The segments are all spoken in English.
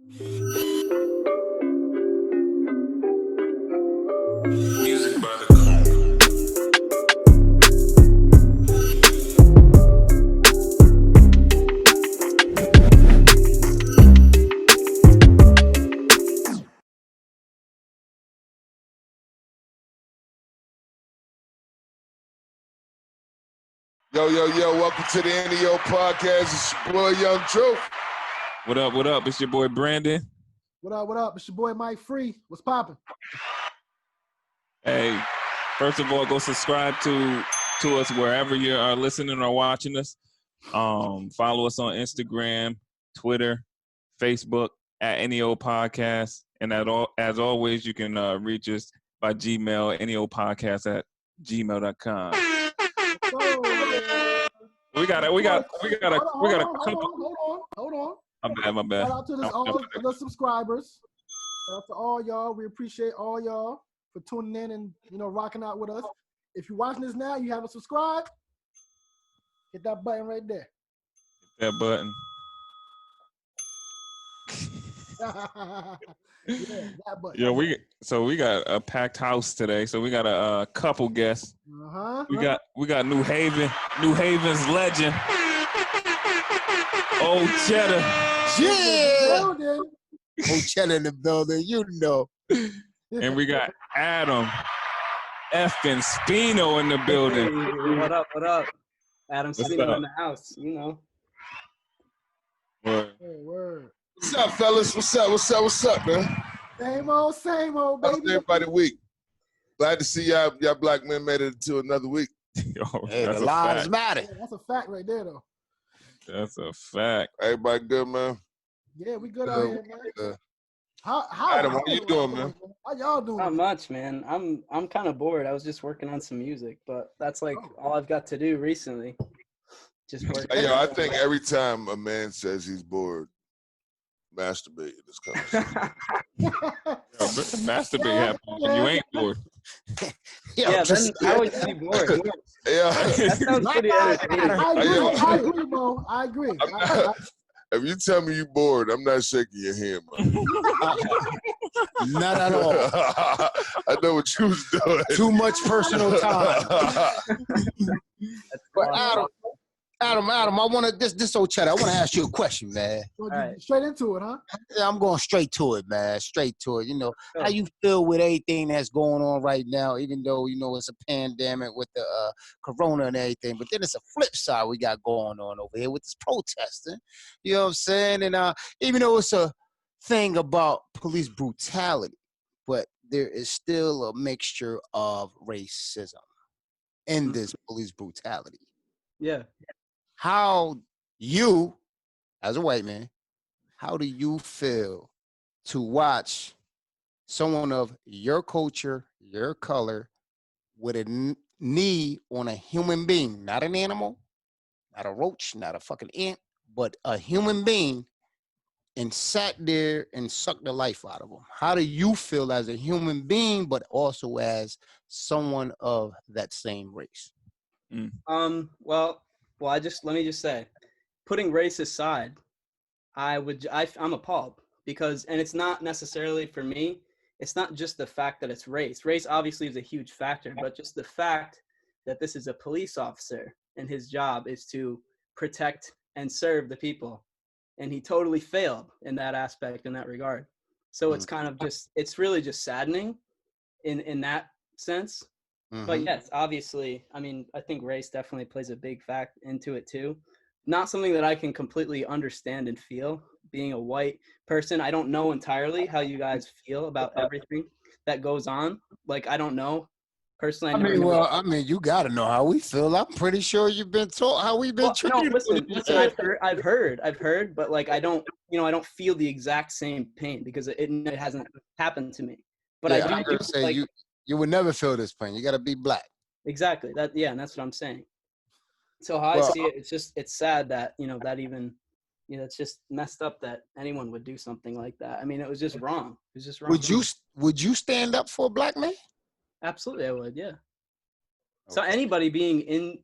Music by the Cone. Yo, welcome to the NEO podcast. It's your boy Young Truth. What up? It's your boy Brandon. What up? It's your boy Mike Free. What's poppin'? Hey, first of all, go subscribe to us wherever you are listening or watching us. Follow us on Instagram, Twitter, Facebook at NEO Podcast. And as always, you can reach us by Gmail, neopodcast@gmail.com. We got a couple. Hold on. My bad. Shout out to all the subscribers. Shout out to all y'all. We appreciate all y'all for tuning in and rocking out with us. If you're watching this now, you haven't subscribed, hit that button right there. That button. Yeah, that button. Yeah, we got a packed house today. So we got a couple guests. We got New Haven's legend, Old Cheddar. Yeah, Old Cheddar in the building, And we got Adam, Eff'n, Speno in the building. Hey, what up? Adam Speno in the house, Word. Hey, word. What's up, fellas? What's up, man? Same old, How's baby. everybody week? Glad to see y'all black men made it to another week. Yo, Hey, that's the a lives fact. matter. Yeah, that's a fact right there, though. That's a fact. Everybody good, man? Yeah, we good out here, man. How Adam, how you doing, man? How y'all doing? Not much, man. I'm kind of bored. I was just working on some music, but that's like all I've got to do recently. Just work. Hey, I think every time a man says he's bored, masturbate in this conversation. Masturbate happens when you ain't bored. Yeah, then I would be bored. Yeah. That sounds pretty entertaining. I agree, Mo. I agree. If you tell me you bored, I'm not shaking your hand, man. Not at all. I know what you was doing. Too much personal time. But Adam, I want to this Old Cheddar. I want to ask you a question, man. Right. Straight into it, huh? Yeah, I'm going straight to it, man. Straight to it. How you feel with everything that's going on right now, even though, it's a pandemic with the corona and everything. But then it's a flip side we got going on over here with this protesting. You know what I'm saying? And even though it's a thing about police brutality, but there is still a mixture of racism in this police brutality. Yeah. How you, as a white man, how do you feel to watch someone of your culture, your color, with a knee on a human being, not an animal, not a roach, not a fucking ant, but a human being, and sat there and sucked the life out of them? How do you feel as a human being, but also as someone of that same race? Well, let me just say, putting race aside, I'm appalled and it's not necessarily for me. It's not just the fact that it's race. Race obviously is a huge factor, but just the fact that this is a police officer and his job is to protect and serve the people. And he totally failed in that aspect, in that regard. So it's kind of it's really just saddening in that sense. But yes, obviously, I think race definitely plays a big fact into it too. Not something that I can completely understand and feel. Being a white person, I don't know entirely how you guys feel about everything that goes on. Like, I don't know. Personally, you got to know how we feel. I'm pretty sure you've been taught how we've been treated. No, listen. I've heard, but like, I don't feel the exact same pain because it hasn't happened to me. But yeah, I do say like, you would never feel this pain. You got to be black. Exactly. And that's what I'm saying. So how I see it, it's sad that, that even, it's just messed up that anyone would do something like that. It was just wrong. It was just wrong. Would you stand up for a black man? Absolutely, I would. Yeah. So anybody being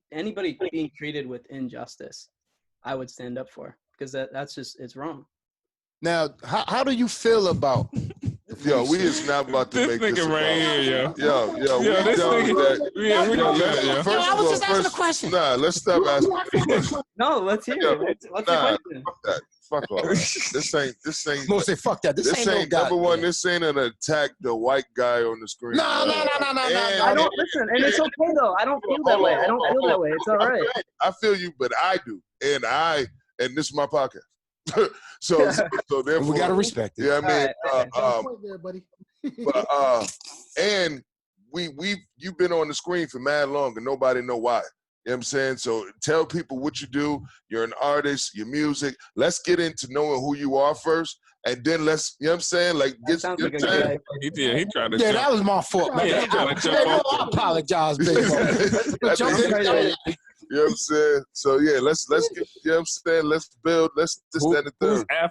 treated with injustice, I would stand up for, because that's just, it's wrong. Now, how do you feel about? Yo, we is not about to This make this nigga about. right here, yo. Yo, we Yo, this done with nigga. that. Yeah, we Yo, done, let's, yo. first I of was all, just asking a question. Nah, let's stop asking questions. No, let's hear Yo, it. What's nah, the question? Fuck that. Fuck all that. This ain't. Most say fuck that. This ain't no number goddamn. one. This ain't an attack the white guy on the screen. No. I don't listen, and it's okay though. I don't feel that way. I don't feel that way. It's all right. I feel you, but I do, and this is my podcast. so therefore We gotta respect it. Yeah, I mean, All Point there, buddy. but and you've been on the screen for mad long, and nobody know why. You know what I'm saying? So tell people what you do. You're an artist, your music. Let's get into knowing who you are first, and then let's, you know what I'm saying? Like, That sounds like a good idea. He tried to Yeah, jump. that was my fault, man. Yeah, he trying to jump off I apologize, big bro. I Jump think- in. You know what I'm saying? So yeah, let's get, you know what I'm saying? Let's build, let's this, that, and the Who's third.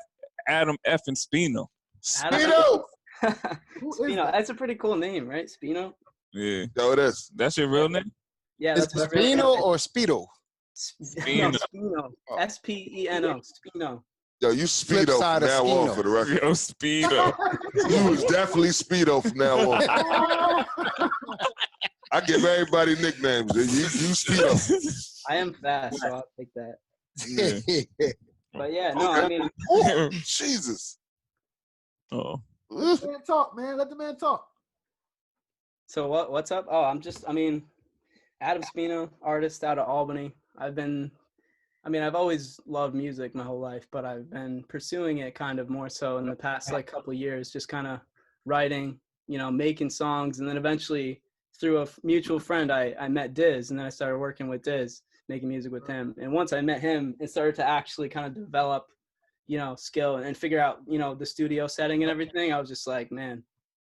Adam Eff'n Speno? Speno! Who is Speno. that? That's a pretty cool name, right? Speno. Yeah, Yo, it is. that's your real name? Yeah, Is that's it his real Speno name. or Speedo? No, Speno. Speno. Speno. Yo, you Flip Speedo side from of now on Spino. for the record. Yo, Speedo. You was definitely Speedo from now on. I give everybody nicknames. You Speedo. I am fast, so I'll take that. Yeah. But yeah, no, I mean, Ooh, Jesus. Oh, Let the man talk, man. Let the man talk. so what's up? Oh, Adam Speno, artist out of Albany. I've always loved music my whole life, but I've been pursuing it kind of more so in the past like couple of years, just kind of writing, making songs, and then eventually through a mutual friend, I met Diz, and then I started working with Diz, making music with him. And once I met him, it started to actually kind of develop, skill and figure out, the studio setting and everything. I was just like, man,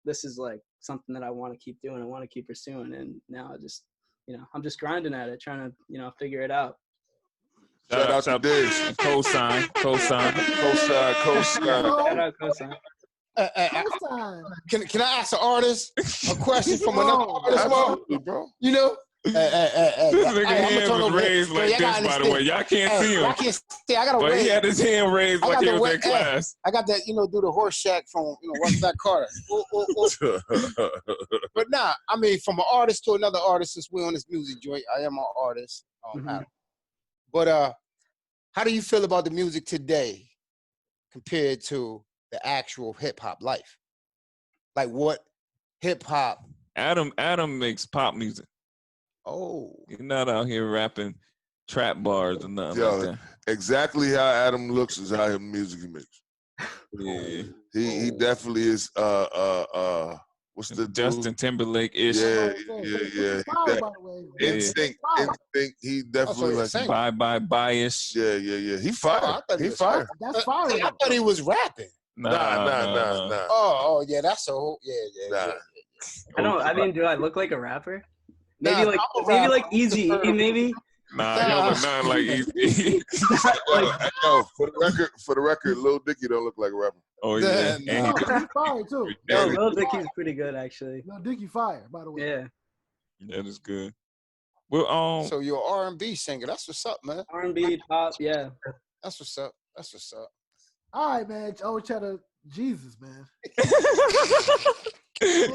this is like something that I want to keep doing. I want to keep pursuing. And now I just, I'm just grinding at it, trying to, figure it out. Shout out to Diz. Co-sign. Co-sign. Shout out Cosign. First time. Can I ask an artist a question from another artist, bro? Absolutely, bro. You know? This nigga hands was raised like y'all this, by the way. Y'all can't see I him. can't see. I gotta But wait. he had his hand raised I like got he the was in wet- class. I got that, do the horse shack from, What's That Carter. But nah, I mean, from an artist to another artist, since we're on this music joint, I am an artist. Mhm. But how do you feel about the music today compared to the actual hip hop life? Like what hip hop? Adam makes pop music. Oh, He's not out here rapping trap bars or nothing Yo, like that. exactly how Adam looks is how his music he makes. Yeah. He definitely is what's the Justin Timberlake ish. Yeah. Fire, by the way. Instinct. He definitely you're like saying. Bias. Yeah. He Oh, fired. I thought He was fired. That's fire. I thought he was rapping. Nah. Oh, yeah, that's a whole, yeah. Do I look like a rapper? Nah, Maybe I'm a like rapper. Easy, maybe. Nah, you don't look nothing like Easy. No, for the record, Lil Dicky don't look like a rapper. Oh yeah. Nah. And No, he's fire too. No, he, Lil Dicky's pretty good actually. No, Dickie fire, by the way. Yeah, that is good. Well, So you're an R&B singer. That's what's up, man. R&B, pop, yeah. That's what's up. All right, man. Oh, Cheddar, Jesus, man.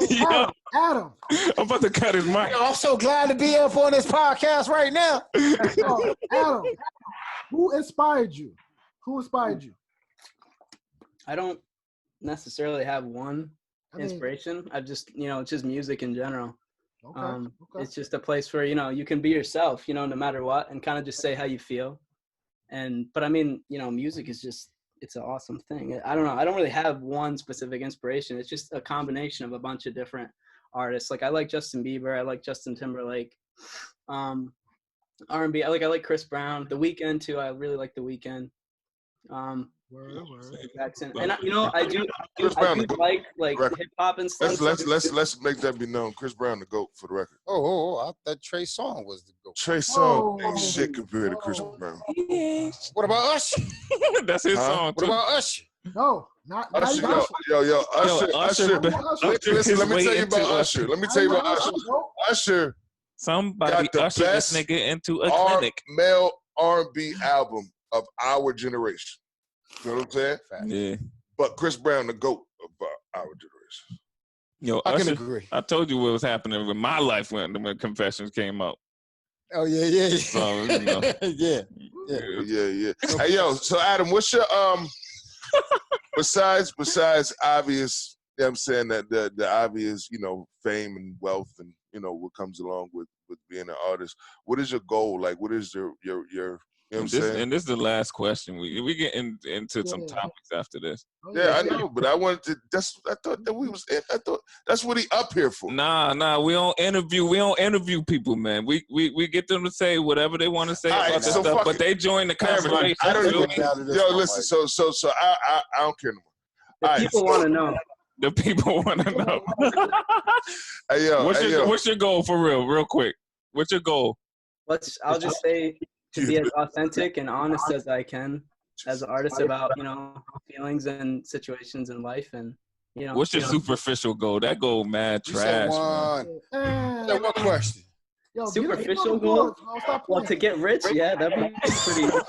yo, Adam. I'm about to cut his mic. Yo, I'm so glad to be up on this podcast right now. Oh, Adam. Who inspired you? I don't necessarily have one I mean, inspiration. I've just, it's just music in general. okay. It's just a place where, you can be yourself, no matter what, and kind of just say how you feel. But I mean, music is just, it's an awesome thing. I don't know. I don't really have one specific inspiration. It's just a combination of a bunch of different artists. Like I like Justin Bieber. I like Justin Timberlake. R&B. I like Chris Brown. The Weeknd too. I really like The Weeknd. Word. Jackson. And I do Brown, like record. hip hop and stuff. Let's make that be known. Chris Brown the GOAT for the record. I thought Trey Songz was the GOAT. Trey Songz Oh. ain't shit compared to Chris Brown. What about Usher? That's his Huh? song What too. about Usher? No, not Usher, even Usher. yo, Usher. Usher. Listen, let me Way tell you into about Usher. Let me tell you about Usher. Usher Somebody got the ushered this best nigga into a clinic. male R&B album of our generation. You know what I'm saying? Yeah. but Chris Brown, the GOAT of our generation. Yo, I can Usher, agree. I told you what was happening with my life when Confessions came out. Oh yeah. So, you know. Yeah. Hey, yo, so Adam, what's your besides obvious, you know what I'm saying, that the obvious, you know, fame and wealth and, you know, what comes along with being an artist, what is your goal? Like, what is your you know what I'm saying? And this is the last question. We get into some topics after this. Yeah, I know, but I wanted to. I thought that's what he up here for. Nah. We don't interview people, man. We get them to say whatever they want to say about this stuff, but they join the conversation. I don't even. Yo, listen. So I don't care no more. The people want to know. The people want to know. Hey, yo, what's your goal for real quick? What's your goal? I'll just say to be as authentic and honest as I can as an artist about, you know, feelings and situations in life, and, you know. What's your superficial goal? That goal, mad trash. One question. Yo, Superficial goal? Well, to get rich, yeah, that'd be pretty. Get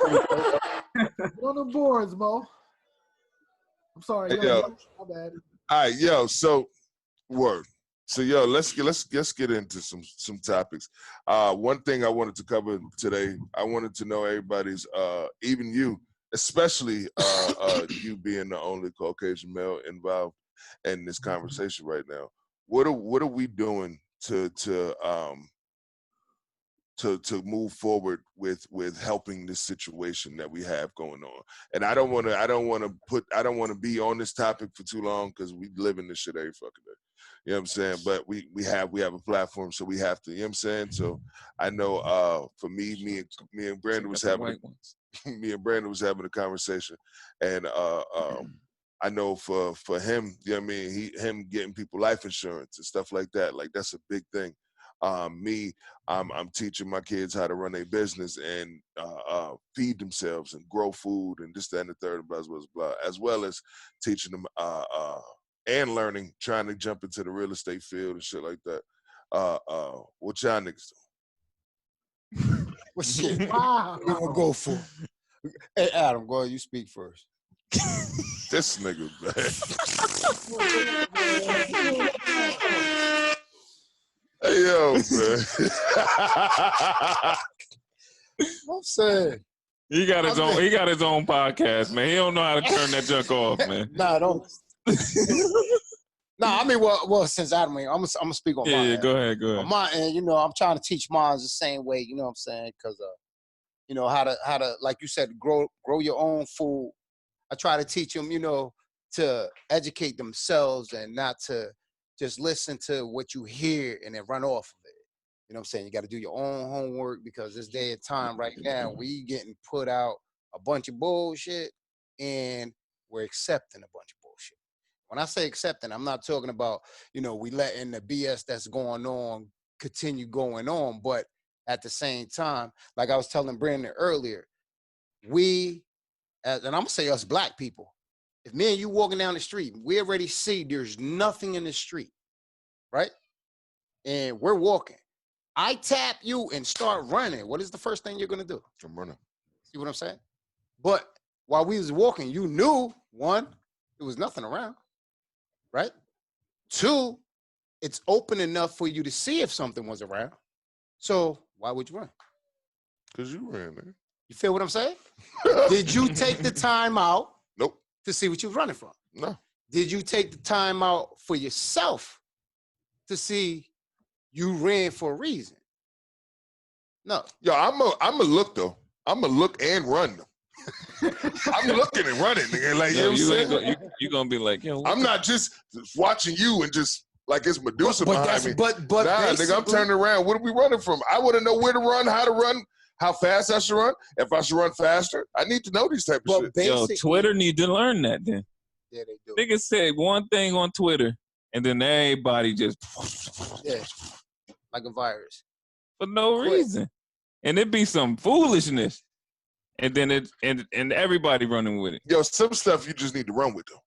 on the boards, Mo. I'm sorry. Yo, my bad. All right, yo. So, word. So, yo, let's get into some topics. One thing I wanted to cover today, I wanted to know everybody's, even you, especially you being the only Caucasian male involved in this conversation right now. What are we doing to move forward with helping this situation that we have going on? And I don't want to be on this topic for too long, because we live in this shit every fucking day. You know what I'm saying? But we have a platform, so we have to. You know what I'm saying? So I know for me and Brandon was having a conversation, and I know for him, you know what I mean, him getting people life insurance and stuff like that, like that's a big thing. I'm teaching my kids how to run a business and feed themselves and grow food and this, that, and the third, and blah, blah, blah, as well as teaching them and learning, trying to jump into the real estate field and shit like that. What y'all niggas do? Well, shit. Wow. We're gonna go for. Hey, Adam, go ahead. You speak first. This nigga, man. Hey, yo, man. I'm saying. He got his own podcast, man. He don't know how to turn that junk off, man. Nah, don't. I mean, well, since Adam, I'm gonna speak on mine. Yeah, go ahead. On my end, you know, I'm trying to teach mine the same way, you know what I'm saying? Because, you know, how to, like you said, grow your own food. I try to teach them, you know, to educate themselves and not to just listen to what you hear and then run off of it. You know what I'm saying? You got to do your own homework, because this day and time right now, we getting put out a bunch of bullshit and we're accepting a bunch of bullshit. When I say accepting, I'm not talking about, you know, we letting the BS that's going on continue going on. But at the same time, like I was telling Brandon earlier, we, and I'm going to say us black people, if me and you walking down the street, we already see there's nothing in the street, right? And we're walking. I tap you and start running. What is the first thing you're going to do? I'm running. See what I'm saying? But while we was walking, you knew, one, there was nothing around, right? Two, it's open enough for you to see if something was around. So why would you run? Because you ran, man. You feel what I'm saying? Did you take the time out? Nope. To see what you was running from? No. Did you take the time out for yourself to see you ran for a reason? No. Yo, I'm a look though. I'm a look and run. I'm looking and running, nigga. Like, you know what I'm saying? You gonna be like, yo. I'm not just watching you and just like it's Medusa behind me. But nah, nigga, I'm turning around. What are we running from? I want to know where to run, how to run, how fast I should run. If I should run faster, I need to know these type of shit. Yo, Twitter need to learn that then. Yeah, they do. Niggas say one thing on Twitter, and then everybody just like a virus for no reason, and it be some foolishness, and then and everybody running with it. Yo, some stuff you just need to run with though.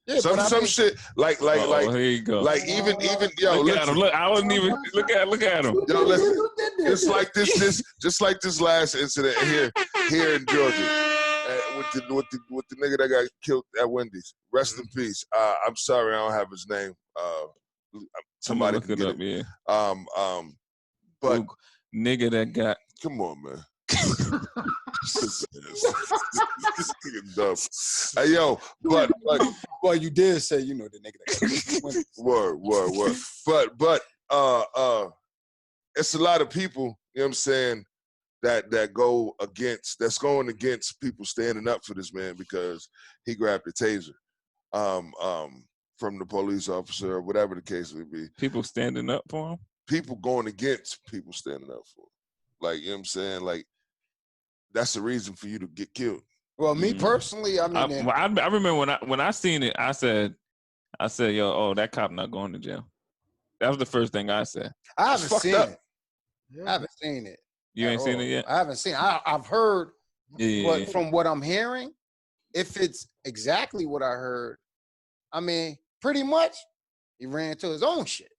Yeah, some shit like here you go. Like even yo, look at him. Look, I wasn't even look at him. Yo, listen, it's like this just like this last incident here in Georgia. with the nigga that got killed at Wendy's. Rest in peace. I'm sorry, I don't have his name. Somebody look can it get up, it. yeah. But Google, nigga that got come on, man. This nigga dumb. Hey, yo, but well, you did say the nigga that word. But it's a lot of people, you know what I'm saying, that's going against people standing up for this man because he grabbed a taser from the police officer or whatever the case may be. people standing up for him. People going against people standing up for him. Like, you know what I'm saying? Like, that's the reason for you to get killed. Well, me personally, I mean, I remember when I seen it, I said, yo, that cop not going to jail. That was the first thing I said. I haven't seen it. Yeah. I haven't seen it. You ain't seen it yet? I haven't seen it. I've heard, Yeah. but from what I'm hearing, if it's exactly what I heard, I mean, pretty much he ran into his own shit.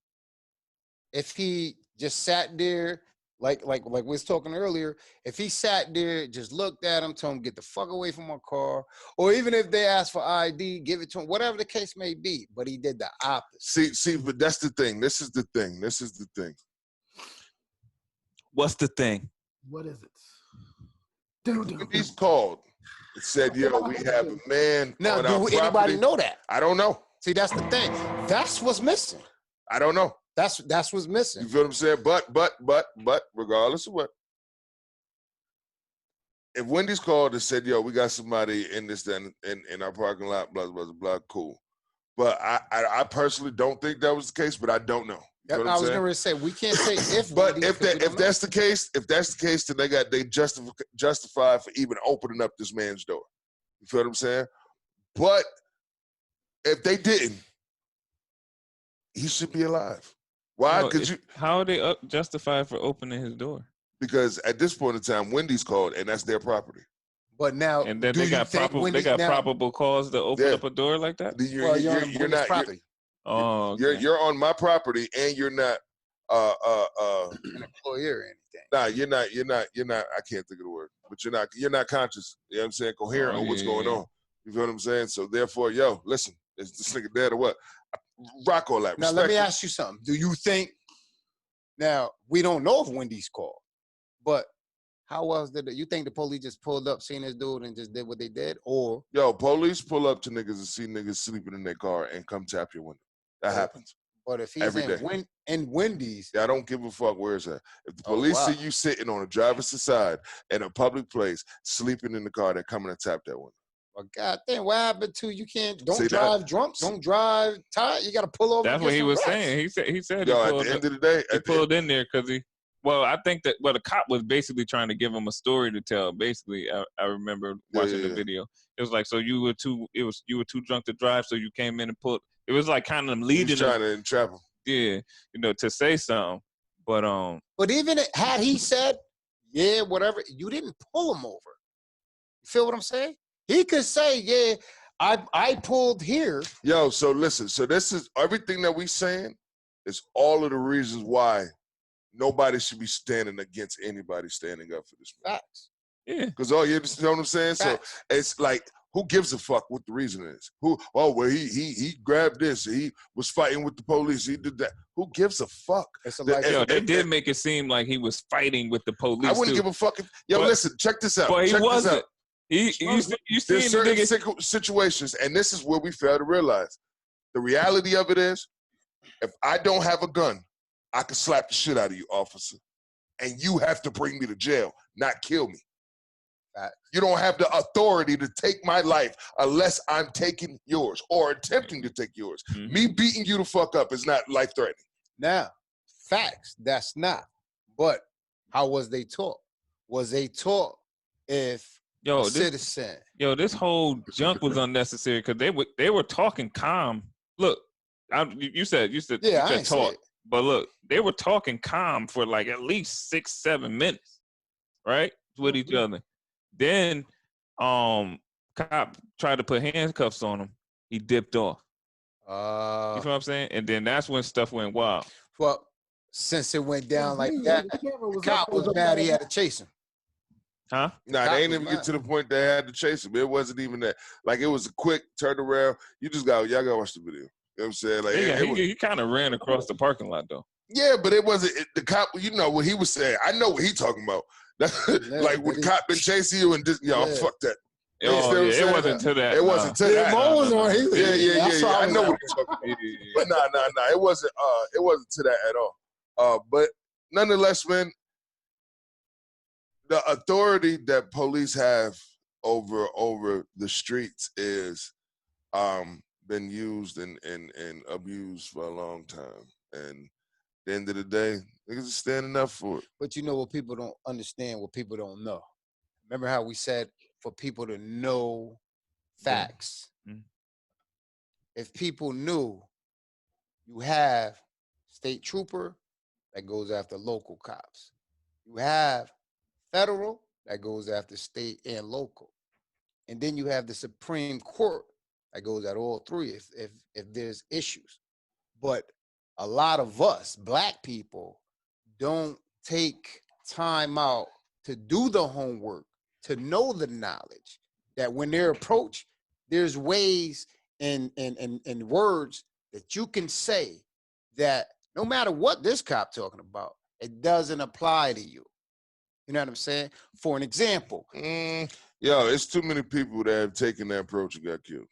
If he just sat there, like we was talking earlier, if he sat there, just looked at him, told him, get the fuck away from my car, or even if they asked for ID, give it to him, whatever the case may be, but he did the opposite. See, but that's the thing. This is the thing. What's the thing? What is it? He's called. It said, yo, we have a man Now, on do our anybody property. know that? I don't know. See, that's the thing. That's what's missing. I don't know. That's what's missing. You feel what I'm saying? But regardless of what, if Wendy's called and said, yo, we got somebody in this in our parking lot, blah, blah, blah, blah, cool. But I personally don't think that was the case, but I don't know. You know what I I'm was saying? going to say, we can't say if. But Wendy's, if that's the case, then they justified for even opening up this man's door. You feel what I'm saying? But if they didn't, he should be alive. Why? How are they justified for opening his door? Because at this point in time, Wendy's called, and that's their property. But now, and then they got probable cause to open up a door like that. You're not property. Okay. You're on my property, and you're not an employee or anything. Nah, you're not. I can't think of the word, but you're not conscious. You know what I'm saying? Coherent on what's going on. You feel what I'm saying? So therefore, yo, listen, is this nigga dead or what? Rock all that. Now let me ask you something. Do you think? Now we don't know if Wendy's called, but how else did you think the police just pulled up, seen this dude, and just did what they did, or police pull up to niggas and see niggas sleeping in their car and come tap your window? That happens. But if he's in Wendy's, I don't give a fuck where it's at. If the police see you sitting on a driver's side in a public place, sleeping in the car, they're coming to tap that window. Well, goddamn, what happened to you? Don't drive drunk, don't drive tired. You got to pull over. That's what he was saying. He said. Yo, at the end of the day, he pulled in there because he. Well, I think that the cop was basically trying to give him a story to tell. Basically, I remember watching the video. It was like, so you were too drunk to drive, so you came in and pulled. It was like kind of leading. Trying to entrap him. Yeah, to say something, but But even had he said, yeah, whatever, you didn't pull him over. You feel what I'm saying? He could say, yeah, I pulled here. Yo, so listen, so this is everything that we saying is all of the reasons why nobody should be standing against anybody standing up for this man. Facts. Yeah. Because you know what I'm saying? Facts. So it's like, who gives a fuck what the reason is? He grabbed this, he was fighting with the police, he did that. Who gives a fuck? They did make it seem like he was fighting with the police. I wouldn't give a fuck. Listen, check this out. But he wasn't. There's certain situations, and this is where we fail to realize. The reality of it is, if I don't have a gun, I can slap the shit out of you, officer. And you have to bring me to jail, not kill me. You don't have the authority to take my life unless I'm taking yours or attempting to take yours. Mm-hmm. Me beating you the fuck up is not life-threatening. Now, facts, that's not. But how was they taught? Was they taught if citizen? This whole junk was unnecessary because they were talking calm. Look, you said taught. But look, they were talking calm for like at least 6-7 minutes, right? With each other. Then, cop tried to put handcuffs on him. He dipped off. You know what I'm saying? And then that's when stuff went wild. Well, since it went down like that, the cop was mad he had to chase him. Huh? Nah, they ain't even get to the point they had to chase him. It wasn't even that. Like, it was a quick turnaround. Y'all gotta watch the video. You know what I'm saying? Like, he kind of ran across the parking lot, though. Yeah, but it wasn't the cop. You know what he was saying. I know what he talking about. Like, when cop been chasing you and just, fuck that. Oh, yeah, it wasn't to that. It wasn't to that. Yeah. I know what he's talking about. But nah. It wasn't to that at all. But nonetheless, man, the authority that police have over the streets is been used and abused for a long time. And at the end of the day, niggas are standing up for it. But you know what people don't understand, what people don't know. Remember how we said for people to know facts. Mm-hmm. If people knew you have state trooper that goes after local cops. You have federal that goes after state and local. And then you have the Supreme Court that goes at all three if there's issues. But a lot of us, black people, don't take time out to do the homework, to know the knowledge that when they're approached, there's ways and words that you can say that no matter what this cop talking about, it doesn't apply to you. You know what I'm saying? For an example. It's too many people that have taken that approach and got killed.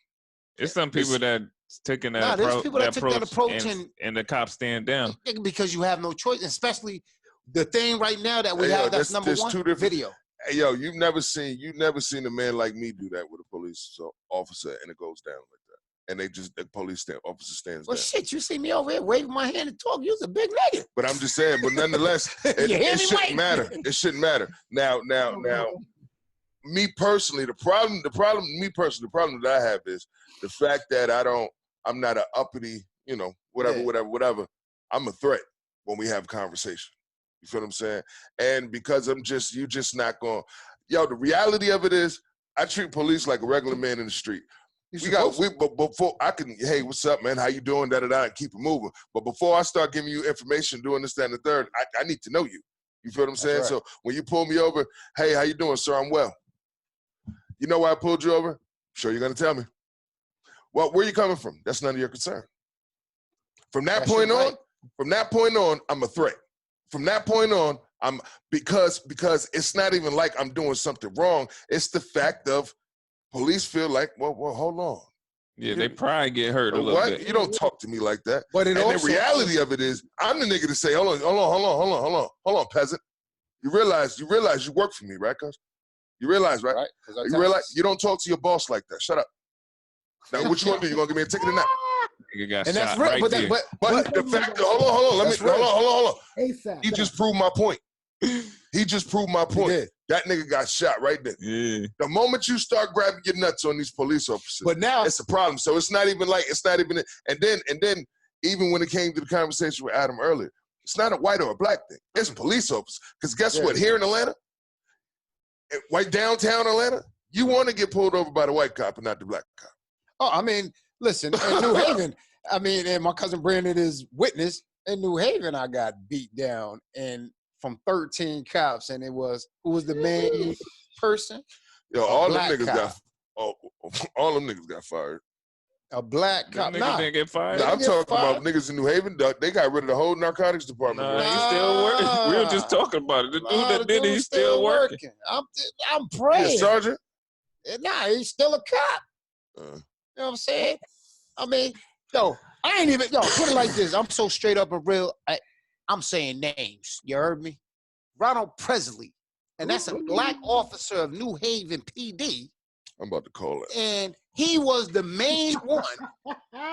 It's some people that taking that approach. There's people that took that approach and the cops stand down. Because you have no choice, especially the thing right now that we have that's number one, video. Hey, you've never seen a man like me do that with a police officer and it goes down like that. And the police officer stands down. Well, shit, you see me over here waving my hand and talking. You're a big nigga. But I'm just saying, but nonetheless, it shouldn't matter. It shouldn't matter. Now, me personally, the problem that I have is the fact that I'm not an uppity, whatever. I'm a threat when we have conversation. You feel what I'm saying? And because you just not going, the reality of it is I treat police like a regular man in the street. But before I can, hey, what's up, man? How you doing? Da-da-da, and keep it moving. But before I start giving you information, doing this, that, and the third, I need to know you. You feel what I'm saying? Right. So when you pull me over, hey, how you doing, sir? I'm well. You know why I pulled you over? I'm sure you're going to tell me. Well, where you coming from? That's none of your concern. From that point on, I'm a threat. From that point on, because it's not even like I'm doing something wrong. It's the fact of police feel like, well, hold on. Yeah, they probably get hurt a little bit. You don't talk to me like that. But the reality of it is, I'm the nigga to say, hold on, peasant. You realize you work for me, right, cuz? You realize, right? You realize you don't talk to your boss like that. Shut up. Now, what you gonna do? You gonna give me a ticket or not? You got and shot that's right. But the fact that hold on. ASAP. He just proved my point. That nigga got shot right there. Yeah. The moment you start grabbing your nuts on these police officers, but now it's a problem. So it's not even. And then even when it came to the conversation with Adam earlier, it's not a white or a black thing. It's police officers. Because guess what? Here in Atlanta, downtown Atlanta, you want to get pulled over by the white cop and not the black cop. Oh, I mean, listen, in New Haven, and my cousin Brandon is witness. In New Haven, I got beat down from 13 cops, and it was who was the main person? All them niggas got fired. A black cop. Niggas didn't get fired. I'm talking about niggas in New Haven. They got rid of the whole narcotics department. He's still working. We were just talking about it. The dude that did it, he's still working. I'm praying. Sergeant? He's still a cop. You know what I'm saying? I mean, I ain't even, put it like this. I'm so straight up and real. I'm saying names. You heard me? Ronald Presley. And that's a black officer of New Haven PD. I'm about to call it. And he was the main one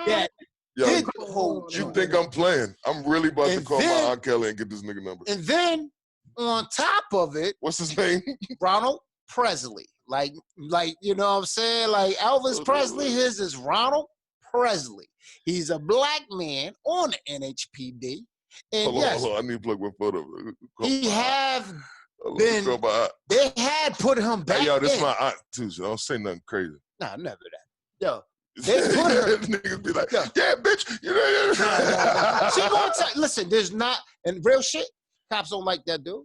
that did the whole job. You think I'm playing? I'm really about to call my Aunt Kelly and get this nigga number. And then on top of it. What's his name? Ronald Presley. Like, you know what I'm saying? Like Elvis Presley, his is Ronald Presley. He's a black man on the NHPD. And hold on. I need to plug my photo. They had put him back. Hey, this is my aunt too, so don't say nothing crazy. Nah, never that. They put her. Niggas be like, yeah, bitch. You know. She gonna listen, there's not, and real shit, cops don't like that dude.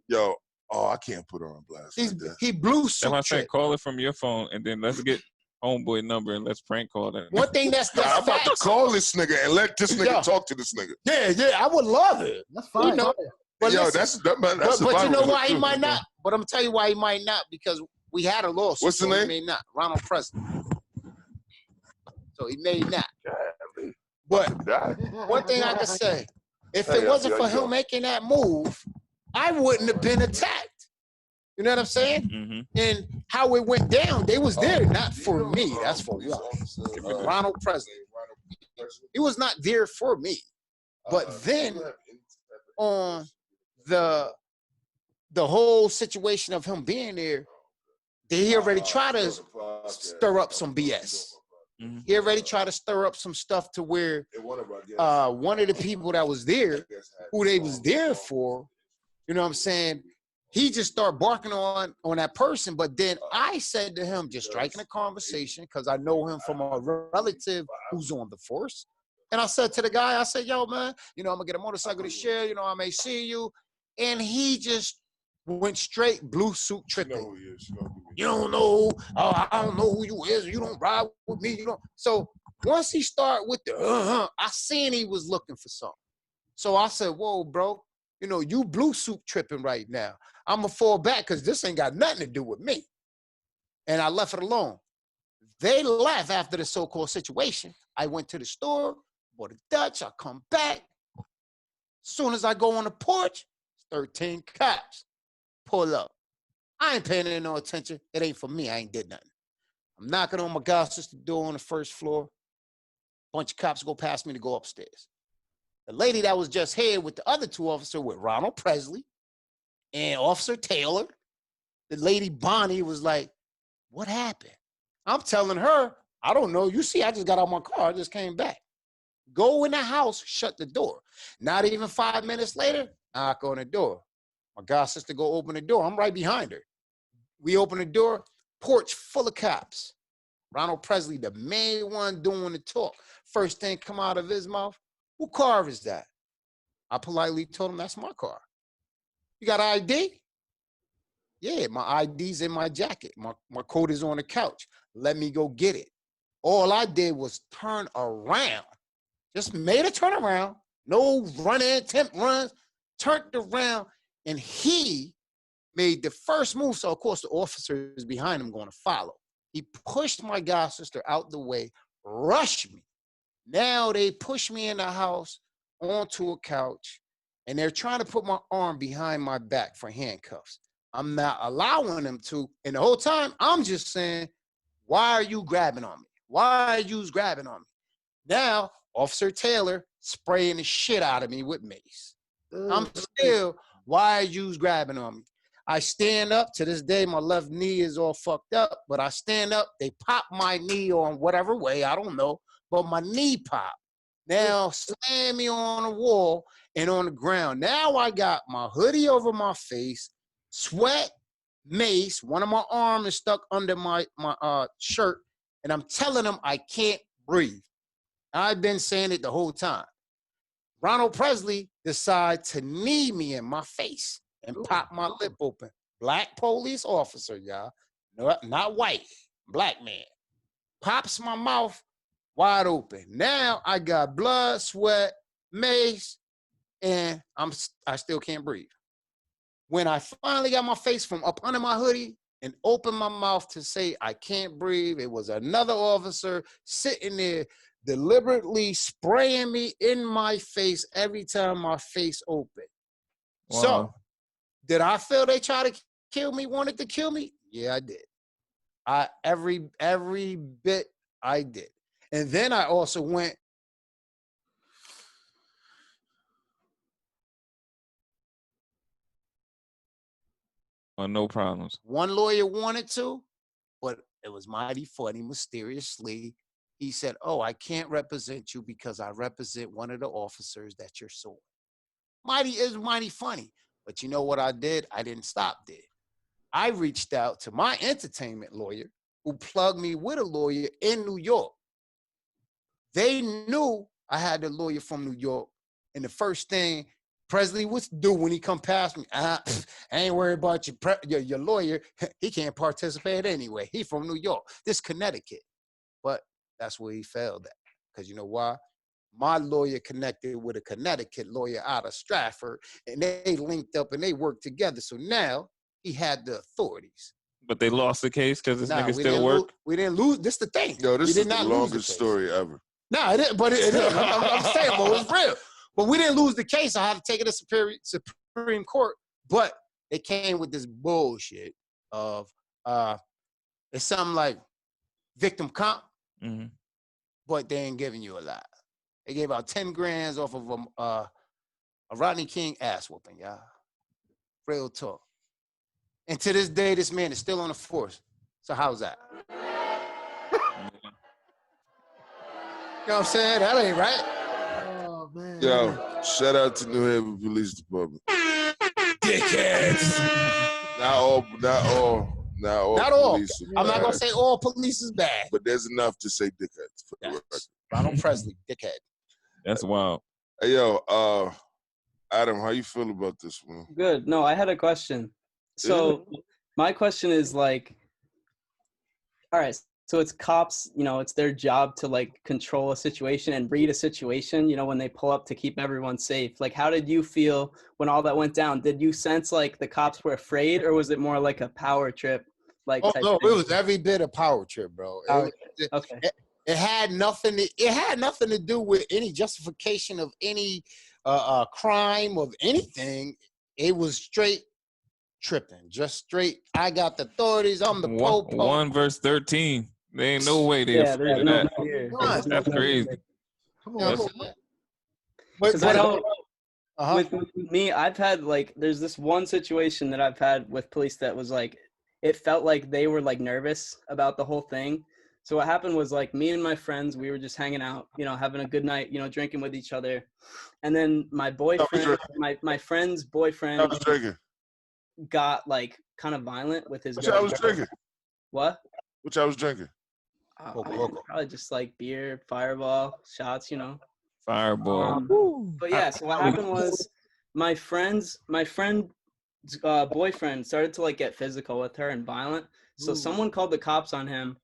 Oh, I can't put her on blast like that. He blue That's why I suit said trip. call it from your phone, and then let's get homeboy number and let's prank call that. One thing that's I'm about to facts. call this nigga and let this nigga Yo. talk to this nigga. Yeah, I would love it. That's fine. You know, but Yo, listen, that's a but you know viral why he too. might not? But I'm gonna tell you why he might not, because we had a lawsuit. What's the so name? He may not. Ronald Presley. So he may not. Golly. But Die. one thing I can say, if Hey, it wasn't how for you him doing? making that move, I wouldn't have been attacked. You know what I'm saying? Mm-hmm. And how it went down, they was there not for me. That's for one. Ronald Presley. He was not there for me. But then on the whole situation of him being there, he already tried to stir up some BS. Mm-hmm. He already tried to stir up some stuff to where one of the people that was there, who they was there for, you know what I'm saying, he just started barking on that person. But then I said to him, just striking a conversation, because I know him from a relative who's on the force. And I said to the guy, I said, yo, man, you know, I'm going to get a motorcycle to share. You know, I may see you. And he just went straight blue suit tripping. You don't know. Oh, I don't know who you is. You don't ride with me. You don't. So once he started with the I seen he was looking for something. So I said, whoa, bro, you know, you blue suit tripping right now. I'm going to fall back because this ain't got nothing to do with me. And I left it alone. They left after the so-called situation. I went to the store, bought a Dutch. I come back. As soon as I go on the porch, 13 cops pull up. I ain't paying no attention. It ain't for me. I ain't did nothing. I'm knocking on my god sister's door on the first floor. Bunch of cops go past me to go upstairs. The lady that was just here with the other two officers, with Ronald Presley and Officer Taylor, the lady Bonnie was like, what happened? I'm telling her, I don't know. You see, I just got out my car. I just came back. Go in the house, shut the door. Not even 5 minutes later, knock on the door. My god sister go open the door. I'm right behind her. We open the door, porch full of cops. Ronald Presley, the main one doing the talk. First thing come out of his mouth, who car is that? I politely told him, that's my car. You got ID? Yeah, my ID's in my jacket. My coat is on the couch. Let me go get it. All I did was turn around. Just made a turn around. No run-in, temp runs. Turned around, and he made the first move. So, of course, the officers behind him going to follow. He pushed my god sister out the way, rushed me. Now they push me in the house onto a couch, and they're trying to put my arm behind my back for handcuffs. I'm not allowing them to. And the whole time, I'm just saying, why are you grabbing on me? Why are you grabbing on me? Now, Officer Taylor spraying the shit out of me with mace. I'm still, why are you grabbing on me? I stand up. To this day, my left knee is all fucked up, but I stand up. They pop my knee on whatever way, I don't know, but my knee popped. Now, slam me on the wall and on the ground. Now I got my hoodie over my face, sweat, mace. One of my arms is stuck under my shirt, and I'm telling them I can't breathe. I've been saying it the whole time. Ronald Presley decided to knee me in my face and pop my lip open. Black police officer, y'all. No, not white. Black man. Pops my mouth wide open. Now I got blood, sweat, mace, and I still can't breathe. When I finally got my face from up under my hoodie and opened my mouth to say I can't breathe, it was another officer sitting there deliberately spraying me in my face every time my face opened. Wow. So, did I feel they tried to kill me, wanted to kill me? Yeah, I did. Every bit I did. And then I also went, Oh, no problems. one lawyer wanted to, but it was mighty funny, mysteriously. He said, oh, I can't represent you because I represent one of the officers that you're suing. Mighty funny. But you know what I did? I didn't stop there. I reached out to my entertainment lawyer who plugged me with a lawyer in New York. They knew I had a lawyer from New York. And the first thing, Presley, what's do when he come past me? I ain't worried about your lawyer. He can't participate anyway. He from New York. This Connecticut. But that's where he failed at. Because you know why? My lawyer connected with a Connecticut lawyer out of Stratford, and they linked up and they worked together. So now he had the authorities. But they lost the case because this nigga we still didn't work. We didn't lose. This the thing. Yo, this we is did the not lose longest the case. story ever. No, it is, but it is. I'm saying, bro, it's real. But we didn't lose the case. I had to take it to Supreme Court. But they came with this bullshit of it's something like victim comp, but they ain't giving you a lot. They gave out 10 grand off of a Rodney King ass whooping, y'all. Real talk. And to this day, this man is still on the force. So how's that? You know what I'm saying? That ain't right. Oh man. Yo, shout out to New Haven Police Department. Dickheads. Not all police. I'm not gonna say all police is bad. But there's enough to say dickheads. For the record. Ronald Presley, dickhead. That's wild. Hey, yo, Adam, how you feel about this one? Good. No, I had a question. So my question is like, all right, so it's cops, you know, it's their job to like control a situation and read a situation, you know, when they pull up to keep everyone safe. Like, how did you feel when all that went down? Did you sense like the cops were afraid, or was it more like a power trip? Like, no, thing? It was every bit a power trip, bro. Okay. It had nothing to do with any justification of any crime of anything. It was straight tripping, just straight. I got the authorities. I'm the popo. 1 verse 13. There ain't no way they're afraid of that. That's crazy. Come on. Because I don't. With me, I've had like, there's this one situation that I've had with police that was like, it felt like they were like nervous about the whole thing. So what happened was like me and my friends, we were just hanging out, you know, having a good night, you know, drinking with each other. And then my boyfriend, my friend's boyfriend got like kind of violent with his girlfriend. Which I was drinking. What? Which I was drinking. Probably just like beer, fireball, shots, you know. Fireball. But yeah, so what happened was my friend's boyfriend started to like get physical with her and violent. So someone called the cops on him,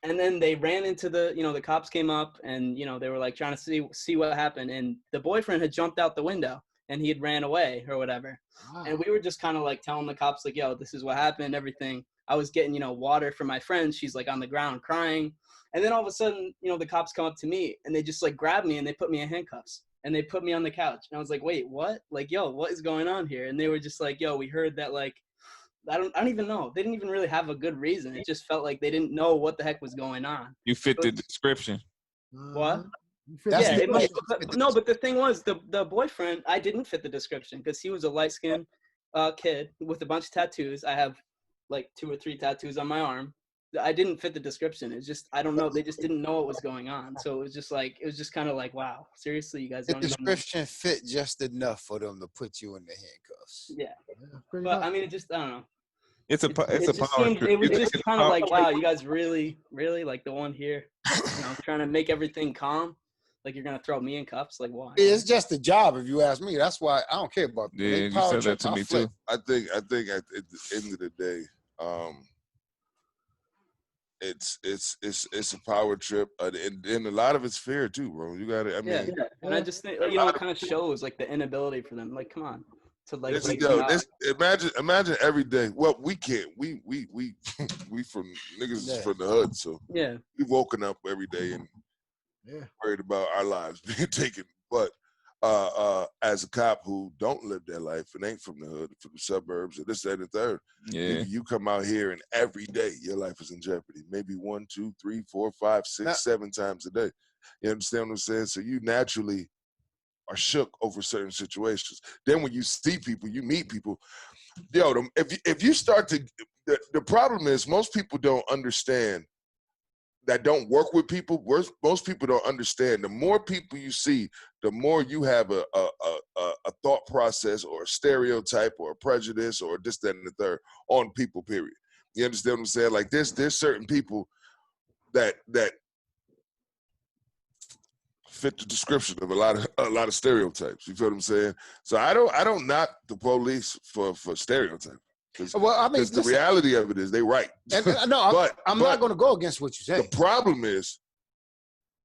and then they ran into the cops came up, and you know they were like trying to see what happened, and the boyfriend had jumped out the window and he had ran away or whatever. Wow. And we were just kind of like telling the cops like, yo, this is what happened, everything. I was getting, you know, water for my friend. She's like on the ground crying. And then all of a sudden, you know, the cops come up to me and they just like grab me and they put me in handcuffs and they put me on the couch. And I was like, wait, what? Like, yo, what is going on here? And they were just like, yo, we heard that like, I don't even know. They didn't even really have a good reason. It just felt like they didn't know what the heck was going on. You fit the description. What? Yeah, but the thing was, the boyfriend, I didn't fit the description because he was a light-skinned kid with a bunch of tattoos. I have like 2 or 3 tattoos on my arm. I didn't fit the description. It's just, I don't know. They just didn't know what was going on. So it was just kind of like, wow, seriously, you guys don't even know. The description fit just enough for them to put you in the handcuffs. Yeah. But I mean, it just, I don't know. It's a power trip. It was just kind of like, wow, you guys really, like the one here, you know, trying to make everything calm. Like you're gonna throw me in cuffs? Like why? It's just a job, if you ask me. That's why I don't care about. Yeah, you said that to me too. I think at the end of the day, it's a power trip, and a lot of it's fear too, bro. You got it. I mean, yeah. And I just think, you know, it kind of shows like the inability for them. Like, come on, to like. Imagine every day. Well, we can't. We from niggas from the hood, so yeah, we woken up every day and. Worried about our lives being taken, but as a cop who don't live that life and ain't from the hood, from the suburbs, or this, that, and the third, you come out here and every day your life is in jeopardy. Maybe 1, 2, 3, 4, 5, 6, 7 times a day. You understand what I'm saying? So you naturally are shook over certain situations. Then when you see people, you meet people. Yo, if you start to, the problem is most people don't understand. That don't work with people. Most people don't understand. The more people you see, the more you have a thought process or a stereotype or a prejudice or this, that, and the third on people, period. You understand what I'm saying? Like there's certain people that fit the description of a lot of stereotypes. You feel what I'm saying? So I don't knock the police for stereotyping. Well, I mean, the reality of it is they right. And no, I'm not going to go against what you say. The problem is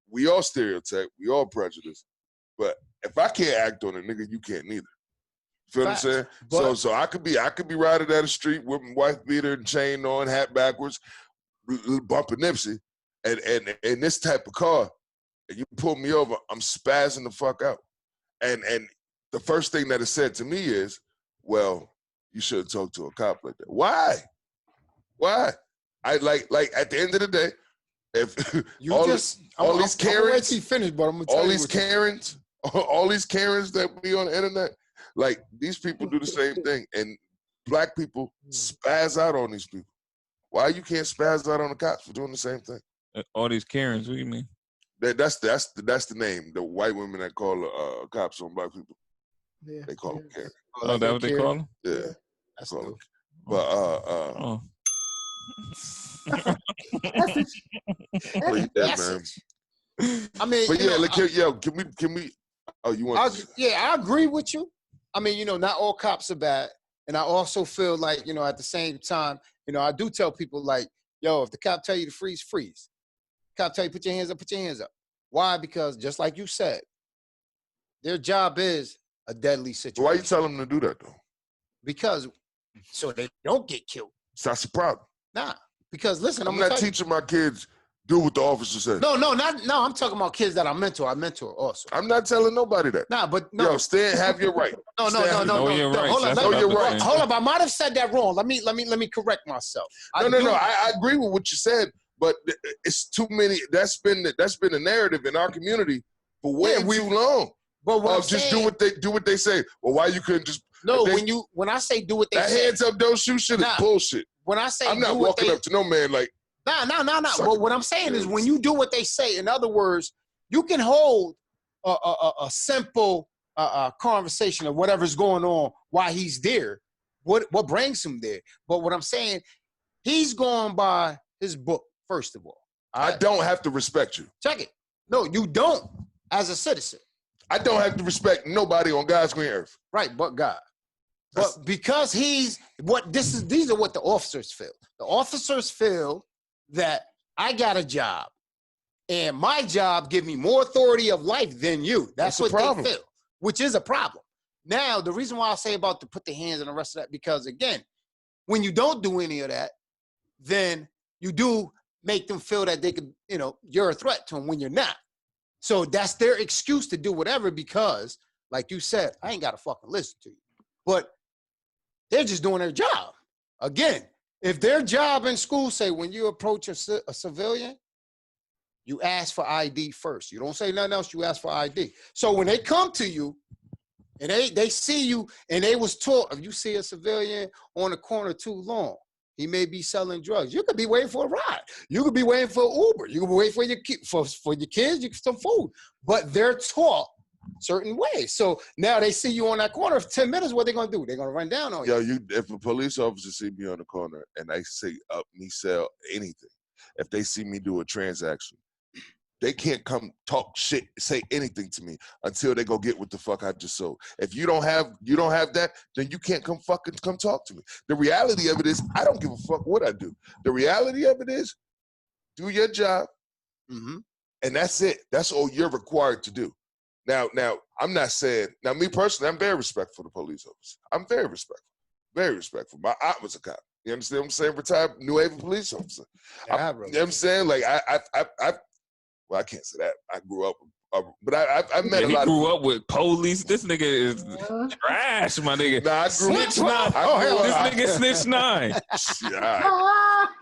we all stereotype, we all prejudice, but if I can't act on it, nigga, you can't neither. You feel Facts. what I'm saying? But, so I could be riding down the street with my wife beater and chain on, hat backwards, bumping Nipsey, and this type of car, and you pull me over, I'm spazzing the fuck out. And the first thing that is said to me is, well, you shouldn't talk to a cop like that. Why? I like at the end of the day, if all these Karens, all these Karens that be on the internet, like these people do the same thing, and black people spaz out on these people. Why you can't spaz out on the cops for doing the same thing? All these Karens, what do you mean? That's the name. The white women that call cops on black people. Yeah. They call them Karen. Oh, that's what they call them? Yeah. That's Call new. them. But Oh. Message. yeah, man. I mean, But yeah, can we? Oh, you want? I agree with you. I mean, not all cops are bad, and I also feel like at the same time, I do tell people like, yo, if the cop tell you to freeze, freeze. Cop tell you put your hands up, put your hands up. Why? Because just like you said, their job is a deadly situation. Why you tell them to do that though? Because so they don't get killed. So that's the problem. Nah, because listen, I'm not teaching my kids do what the officer said. No, I'm talking about kids that I mentor. I mentor also. I'm not telling nobody that. Nah, but no. Yo, Stan, have your right. No. You're right. Hold on, know you're right. Hold up, I might have said that wrong. Let me correct myself. No. I agree with what you said, but it's too many. That's been the narrative in our community for way too long. But what just do what they say. Well, why you couldn't just? No, when I say do what they say, hands up, don't shoot shit is bullshit. When I say I'm not walking up to no man like. Nah. But what I'm saying is when you do what they say, in other words, you can hold a simple conversation of whatever's going on while he's there. What brings him there? But what I'm saying, he's going by his book, first of all. I don't have to respect you. Check it. No, you don't as a citizen. I don't have to respect nobody on God's green earth. Right, but God. But because these are what the officers feel. The officers feel that I got a job and my job give me more authority of life than you. That's what they feel, which is a problem. Now, the reason why I say about to put the hands on the rest of that, because again, when you don't do any of that, then you do make them feel that they could, you're a threat to them when you're not. So that's their excuse to do whatever because, like you said, I ain't got to fucking listen to you. But they're just doing their job. Again, if their job in school say when you approach a civilian, you ask for ID first. You don't say nothing else, you ask for ID. So when they come to you and they see you and they was taught, if you see a civilian on the corner too long, he may be selling drugs. You could be waiting for a ride. You could be waiting for Uber. You could be waiting for your kids, you get some food. But they're taught certain ways. So now they see you on that corner for 10 minutes, what they gonna do? They're gonna run down on you. Yo, if a police officer see me on the corner and they say me sell anything, if they see me do a transaction, they can't come talk shit, say anything to me until they go get what the fuck I just sold. If you don't have that, then you can't come talk to me. The reality of it is, I don't give a fuck what I do. The reality of it is, do your job, and that's it. That's all you're required to do. Now, I'm not saying, me personally, I'm very respectful of the police officer. I'm very respectful. My aunt was a cop. You understand what I'm saying? Retired New Haven police officer. You know what I'm saying? Like, well, I can't say that. I grew up, but I met a lot. He grew up with police. This nigga is trash, my nigga. Nah, I grew Snitch 9. This nigga snitch 9. Yeah,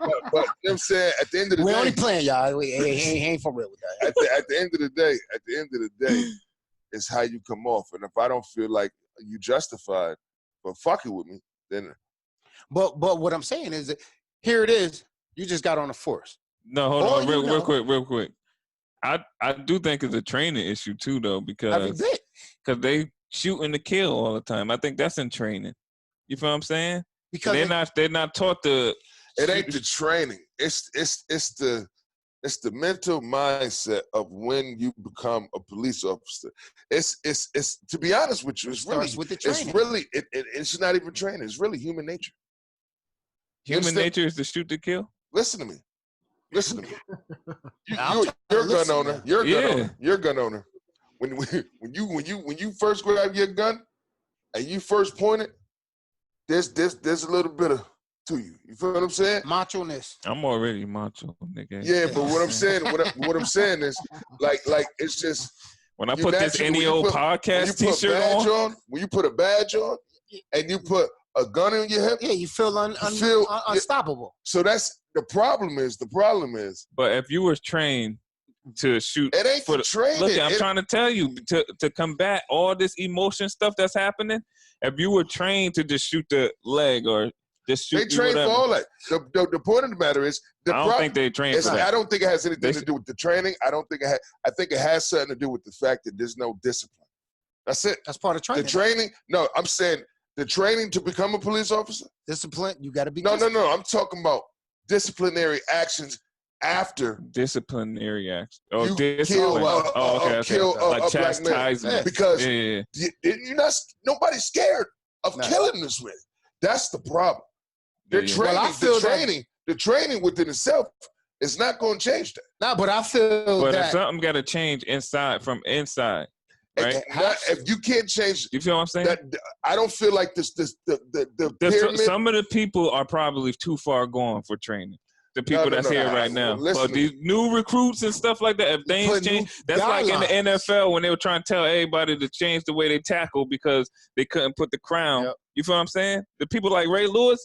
but you know what I'm saying? At the end of the day, we're only playing, y'all. He ain't for real with that. At the end of the day, it's how you come off. And if I don't feel like you justified for fucking with me, then. But what I'm saying is that here it is. You just got on the force. No, hold on, real quick. I do think it's a training issue too, though, because they shooting to kill all the time. I think that's in training. You feel what I'm saying? Because they're not taught to. It ain't the training. It's the It's the mental mindset of when you become a police officer. It's to be honest with you, It starts with the training. It's not even training. It's really human nature. Human nature is to shoot to kill. Listen to me. Listen to me. I'm You're a gun listen owner. now. You're a gun Yeah. owner. You're a gun owner. When you first grab your gun and you first point it, there's a little bit of to you. You feel what I'm saying? Macho-ness. I'm already macho, nigga. Yeah, but what I'm saying is like it's just When I put this NEO podcast T-shirt on, when you put a badge on and you put a gun on your hip, Yeah, you feel unstoppable. so that's the problem is but if you were trained to shoot, it ain't for the training. look, I'm trying to tell you to combat all this emotion stuff that's happening. If you were trained to just shoot the leg or just shoot, They train for all that. The point of the matter is, I don't think they train for that. I don't think it has anything to do with the training. I think it has something to do with the fact that there's no discipline. That's it. That's part of training. The training. No, I'm saying the training to become a police officer. Discipline. You got to be. No. I'm talking about disciplinary actions after disciplinary action. you Discipline. kill like a black man. chastisement. Because Yeah. you're not. Nobody's scared of killing this way. That's the problem. The training within itself is not going to change that. No, but I feel But that if something got to change from inside, right? If you can't change, You feel what I'm saying? that, I don't feel like the pyramid. Some of the people are probably too far gone for training. The people that's here right now. Listen But these new recruits and stuff like that, if they ain't change, that's like in the NFL when they were trying to tell everybody to change the way they tackle because they couldn't put the crown. Yep. You feel what I'm saying? The people like Ray Lewis,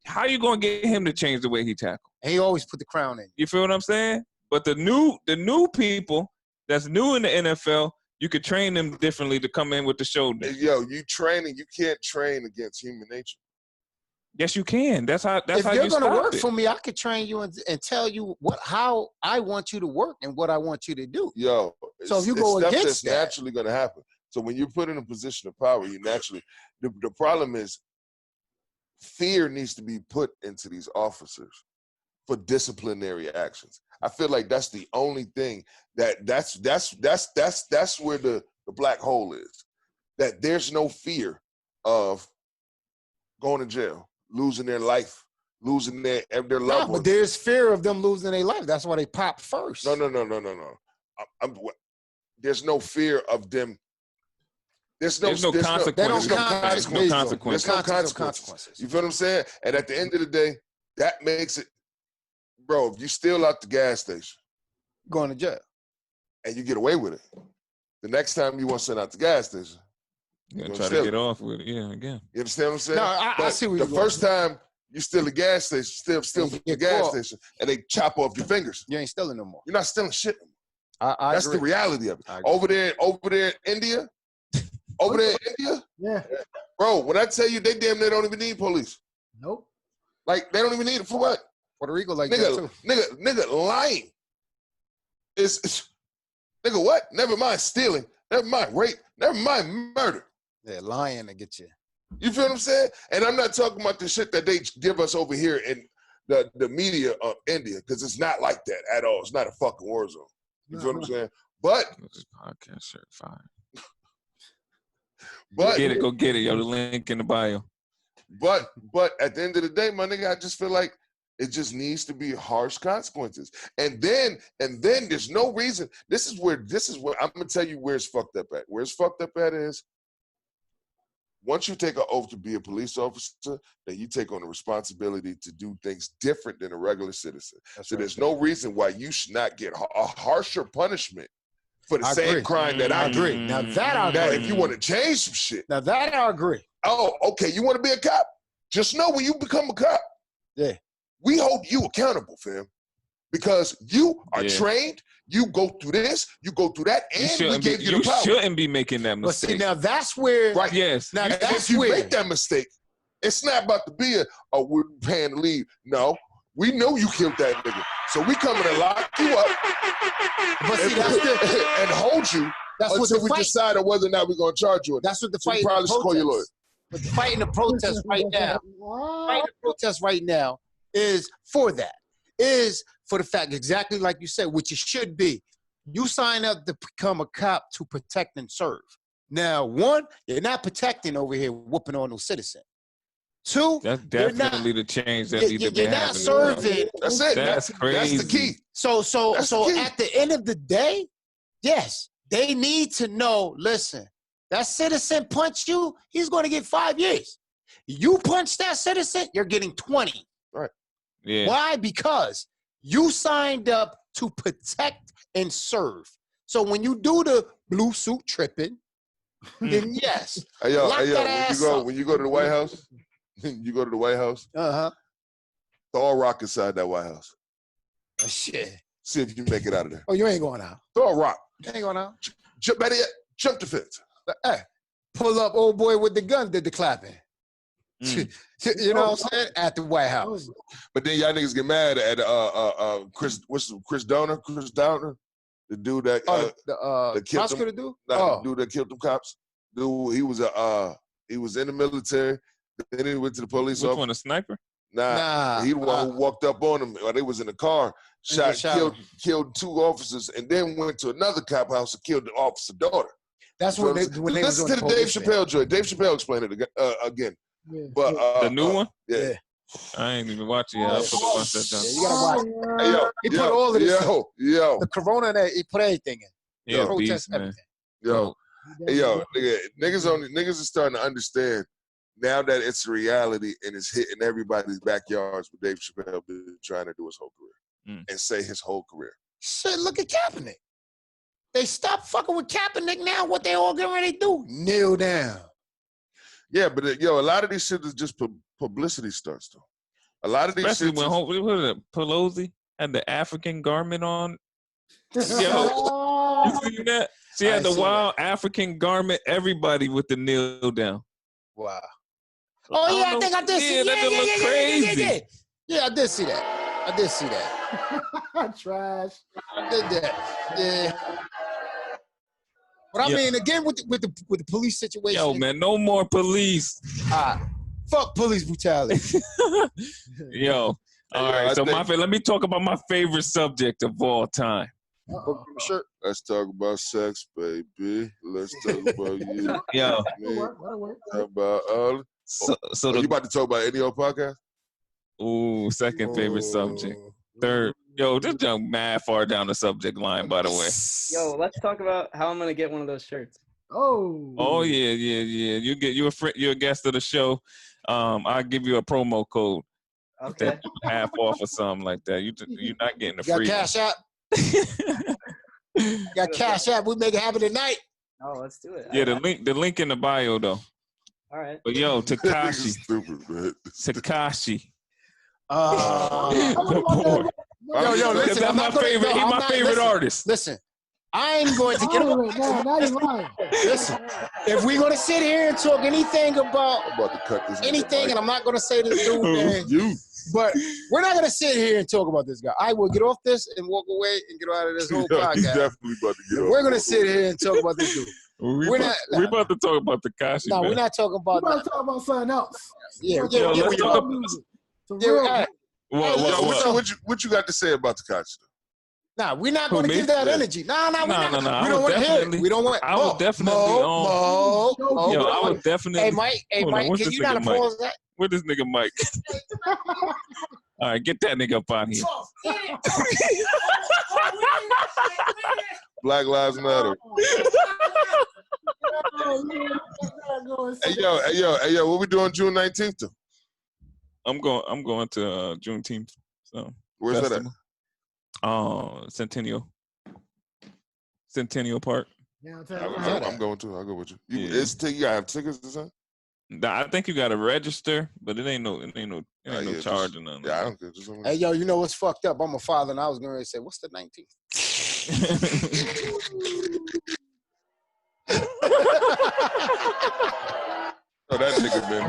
how you gonna get him to change the way he tackle? he always put the crown in. You feel what I'm saying? But the new people that's new in the NFL, you could train them differently to come in with the shoulder. Yo, you can't train against human nature. Yes, you can. That's how. If how you're you gonna stop work it. for me, I could train you and tell you how I want you to work and what I want you to do. Yo, So if you it's go stuff against that's that, naturally going to happen. So when you're put in a position of power, you naturally. The problem is, fear needs to be put into these officers for disciplinary actions. I feel like that's the only thing that's where the black hole is. That there's no fear of going to jail, losing their life, losing their loved ones. but there's fear of them losing their life. That's why they pop first. No. There's no fear of them. There's no consequences. There's no consequences. There's no consequences. You feel what I'm saying? And at the end of the day, that makes it, bro, if you steal out the gas station Going to jail. and you get away with it, the next time you want to send out the gas station, You're gonna try to get off with it. Yeah, again. you understand what I'm saying? No, I see what the you're going. first time you steal a gas station, steal from the gas station, and they chop off your fingers. You ain't stealing no more. You're not stealing shit. I That's agree. the reality of it. I agree. Over there in India, Yeah. bro, when I tell you they damn near don't even need police. Nope. Like, they don't even need it for what? Puerto Rico like that too. Nigga lying. It's nigga what? Never mind stealing. Never mind rape. Never mind murder. Yeah, lying to get you. You feel what I'm saying? And I'm not talking about the shit that they give us over here in the media of India, because it's not like that at all. It's not a fucking war zone. You feel what I'm saying? But This podcast shirt fire. but Go get it. Yo, the link in the bio. But at the end of the day, my nigga, I just feel like it just needs to be harsh consequences. And then there's no reason. This is where I'm gonna tell you where it's fucked up at. Where it's fucked up at is once you take an oath to be a police officer, then you take on the responsibility to do things different than a regular citizen. That's so right. there's no reason why you should not get a harsher punishment for the I same agree. crime that I agree. did. Now that I Now, agree. if you want to change some shit, Now that I agree. oh, okay, you want to be a cop? Just know when you become a cop, Yeah. we hold you accountable, fam. Because you are Yeah. trained, you go through this, you go through that, and we gave you the power. Shouldn't be making that But see, mistake. now that's where. Right. Yes. Now And that's if you where. make that mistake, it's not about to be we're paying to leave. No, we know you killed that nigga. So we coming to lock you up But see, and, that's the. and hold you That's what until the we fight. decide on whether or not we're going to charge you. Or not. That's what the So you fight. probably should call your lawyer. But the fight in the protest right now. Fight in the protest right now is for that. Is for the fact, exactly like you said, which it should be. You sign up to become a cop to protect and serve. Now, one, you're not protecting over here whooping on no citizen. Two, That's definitely the change that needs to be you're not happening. serving. That's it. That's crazy. That's the key. So That's the key. at the end of the day, yes, they need to know, listen, that citizen punched you, he's going to get 5 years. You punch that citizen, you're getting 20. Right. Yeah. Why? Because you signed up to protect and serve. So when you do the blue suit tripping, then yes. Hey, yo, lock that ass up. when you go to the White House, throw a rock inside that White House. Oh, shit. See if you can make it out of there. Oh, you ain't going out. Throw a rock. You ain't going out. Better yet, jump the fence. Hey, pull up old boy with the gun did the clapping. You know what I'm saying? At the White House. But then y'all niggas get mad at Chris Downer, the dude that the killed prosecutor them. dude? The dude that killed them cops. Dude, he was in the military. Then he went to the police Which office. one, a sniper? Nah, he the one who walked up on him while they was in the car, killed 2 officers, and then went to another cop house and killed the officer's daughter. That's when they was listen to the Dave Chappelle joint. Dave Chappelle explained it again. Yeah. But the new one? Yeah. I ain't even watching it. I'll put the watch that down. Yeah, you gotta watch. Hey, yo, He put all of this. Yo. The corona that he put everything in. Yeah, Protest beast, man. everything. Yo. Hey, yo, niggas are starting to understand now that it's a reality and it's hitting everybody's backyards what Dave Chappelle been trying to do his whole career and say his whole career. Shit, look at Kaepernick. They stopped fucking with Kaepernick now. What they all getting ready to do? Kneel down. Yeah, but a lot of these shit is just publicity stunts, though. A lot of these Especially shit when Pelosi had the African garment on. Yo, you seen that? She had the wild African garment. Everybody with the kneel down. Wow. Oh yeah, I think I did see that. That look crazy. Yeah, I did see that. Trash. I did that. Yeah. But I mean, again, with the police situation. Yo, man, no more police. Fuck police brutality. Yo. All right, so let me talk about my favorite subject of all time. Sure. Let's talk about sex, baby. Let's talk about you. Yo. You about to talk about any old podcast? Ooh, second favorite subject. Third. Yo, this jump mad far down the subject line, by the way. Yo, let's talk about how I'm gonna get one of those shirts. Oh yeah. You're a guest of the show. I'll give you a promo code. Okay. Half off or something like that. You're not getting a free. Got Cash App. Got Cash App. We make it happen tonight. Oh, let's do it. Yeah, the link in the bio though. All right. But yo, Tekashi. Stupid, man. Tekashi. Yo, listen, that's my favorite. He's my favorite artist. Listen, I'm going to get him. Now you're lying. Listen, if we're gonna sit here and talk anything about I'm about to cut this anything, and I'm not gonna say this dude, man, you. but we're not gonna sit here and talk about this guy. I will get off this and walk away and get out of this whole podcast. Definitely about to get off. We're gonna sit here and talk about this dude. We're about to talk about Tekashi. No, we're not talking about. We're about to talk about something else. Let's talk about. What you got to say about Tekashi? Nah, we're not going to give that energy. Nah. We don't want to hear it. We don't want. I would definitely. I would definitely. Hey, Mike. Can you not pause that? Where's this nigga Mike? All right, get that nigga up out here. Black Lives Matter. Hey yo, what we doing June 19th to? I'm going to Juneteenth. So where's that at? Centennial Park. Yeah, I'm going to. I'll go with you. You gotta have tickets or something? I think you gotta register, but it ain't no charge or nothing. Yeah, I don't care. Hey yo, you know what's fucked up? I'm a father, and I was going to say, what's the 19th? Oh, that nigga, man.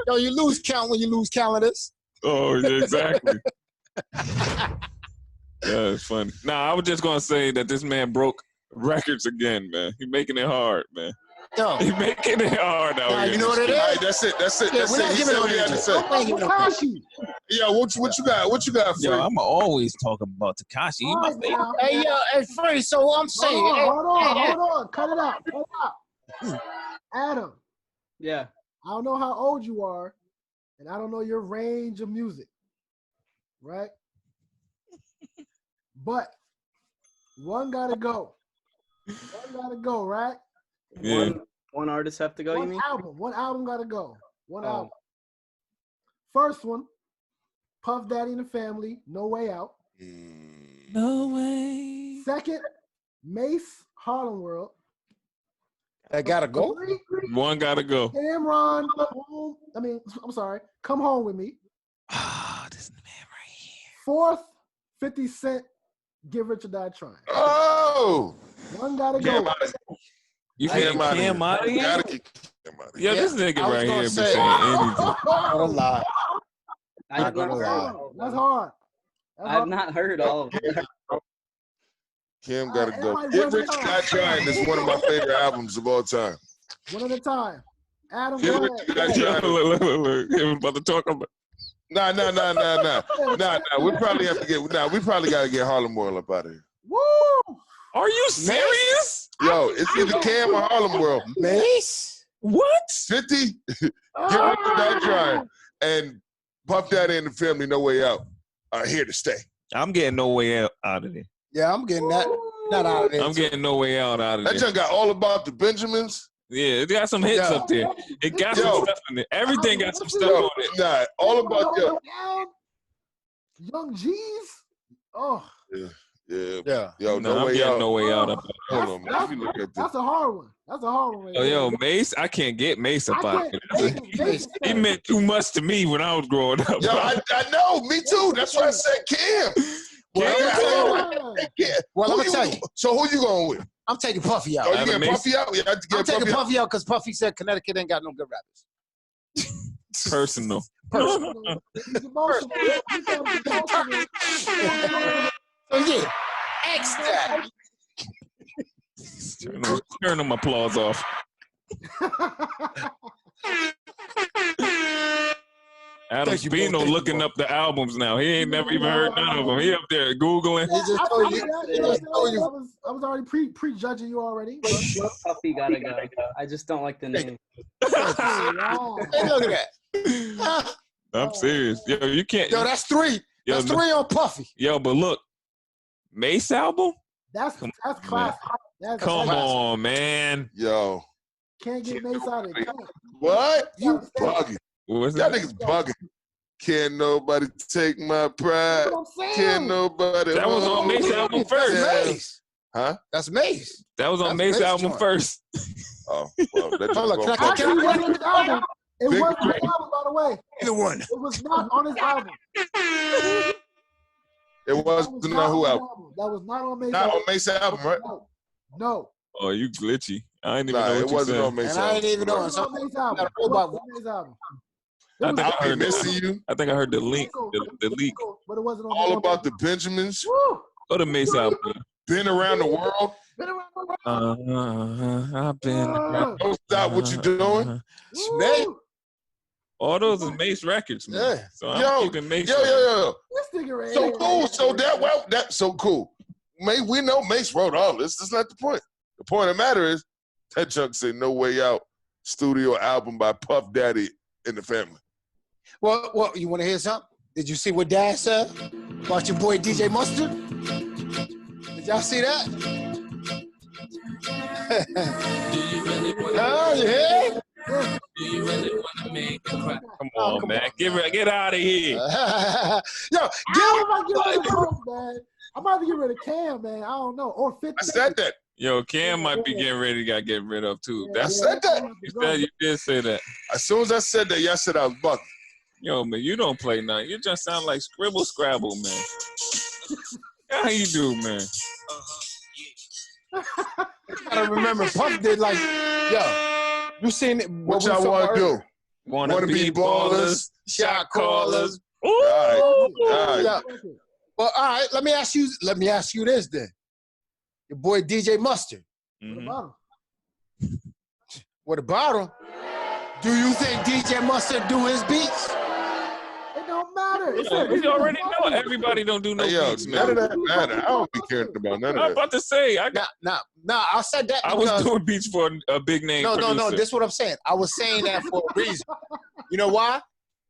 Yo, you lose count when you lose calendars. Oh, yeah, exactly. Yeah, it's funny. Nah, I was just gonna say that this man broke records again, man. He making it hard, man. Yo. He making it hard out here. You know what it is? All right, that's it. Yeah, we're not giving no energy. Yo, what you got? What you got, Yo, Free? I'm always talking about Tekashi. He All my right, favorite. now. Hey, yo, hey, Free. So I'm saying, Hold on. Cut it out. Adam, Yeah. I don't know how old you are, and I don't know your range of music, right? But one gotta go. Right? Yeah. One artist have to go, you mean? One album gotta go. One Oh. album. First one, Puff Daddy and the Family, No Way Out. No way. Second, Mace, Harlem World. I gotta go. Three, One gotta go. Cameron, Come Home With Me. Ah, this man right here. Fourth, 50 Cent, Get Rich or Die Trying. Oh, One gotta Cam go. out of You Cam can't out Cam out of here? Gotta get Cam out of here. Yo, this nigga I was right gonna here be say- saying anything. Not gonna lie. I Not have gonna not lie. heard all of That's them. hard. I have not heard all of them. Cam gotta and go. like Get one Rich time. or Die Trying is one of my favorite albums of all time. One at a time. Adam, Get go Rich or Die ahead. Yo, Trying. look. He was about to talk about. Nah. We probably have to get. Nah, we probably gotta get Harlem World up out of here. Woo! Are you serious? Yo, it's either Cam or Harlem World. Mace? What? 50, Get Rich or Die Trying, and Puff Daddy and the Family, No Way Out, are here to stay. I'm getting no way out of there. Yeah, I'm getting that. Not out of there. I'm getting no way out of That there. junk got All About the Benjamins. Yeah, it got some hits up there. It got some stuff in it. Everything got some stuff on it. Nah, All About the. Young G's. Oh, Yeah. Yo, No, No I'm Way getting Out. no way out of it. Hold on, man. Let me look at this. that's a hard one. Right Oh, there. yo, Mace, I can't get Mace up out of Mace here. is He meant too much to me when I was growing up. Yo, I know, me too. That's why I said Cam. Well, I'm gonna tell you. So who you going with? I'm taking Puffy out. Oh, you getting Puffy out? Yeah, I have to I'm get taking Puffy out. Puffy out because Puffy said Connecticut ain't got no good rappers. Personal. He's emotional. So yeah, X that. Turn them applause off. Adam Thank you, bro. Speno Thank you, looking bro. up the albums now. He ain't never even heard none of them. He up there Googling. He just told you. I was already prejudging you already. Puffy gotta go. I just don't like the name. Wow. Hey, look at that. I'm serious. Yo, you can't. Yo, that's three. Yo, That's three on Puffy. Yo, but look, Mace album? That's classic. That's Come classic. on, man. Yo. Can't get Mace out of it. What? You bugging. What's Y'all that? niggas bugging. Can't nobody take my pride. That's what I'm saying. Can't nobody. That was on Mace album That's first. Mace. Huh? That's Mace. That was on That's Mace Mace album joint. first. Oh, well, that Hold on, just can I- Actually, it wasn't on his album. It Big wasn't on his album, by the way. Either one. It was not on his album. It wasn't on who album? That was not on Mace Not album. on Mace album, right? No. Oh, you glitchy. I ain't even Nah, know it what you wasn't said. on Mace And I ain't album. even know. It was on Mace album. Got a It was robot. on Mace album. I think I I'll be heard missing you. I think I heard the link. The leak. But it wasn't on All Mace About the album. Benjamins. Woo! Go to Mace album. Been Around the World. Been around the world. I've been. Don't stop what you doing. Woo! All those is Mace records, man. Yeah. So I'm Yo, keeping Mace. Yo. This nigga right So here. cool. So that's so cool. We know Mace wrote all this. That's not the point. The point of the matter is that junk said No Way Out studio album by Puff Daddy and the Family. Well, you want to hear something? Did you see what Dad said about your boy DJ Mustard? Did y'all see that? Oh, yeah. Come on, man. Get out of here. Yo, I'm about to get rid of Cam, man. I don't know. Or 50. I said that. Yo, Cam might be getting ready to get rid of too. I said that. You did say that. As soon as I said that, y'all said I was bugging. Yo, man, you don't play nothing. You just sound like Scribble Scrabble, man. How you do, man? gotta remember, Puff did like, yo, you seen it. What y'all want to do? Wanna be ballers, shot callers. Ooh. All right. Yeah. Well, all right. Let me ask you this then. Your boy DJ Mustard. Mhm. What about him? Do you think DJ Mustard do his beats? It don't matter. We already know everybody don't do no Hey, beats, none of man. that matter. I don't be caring about none of I'm that. about to say, Nah, I said that I because was doing beats for a big name no. producer. This is what I'm saying. I was saying that for a reason. You know why?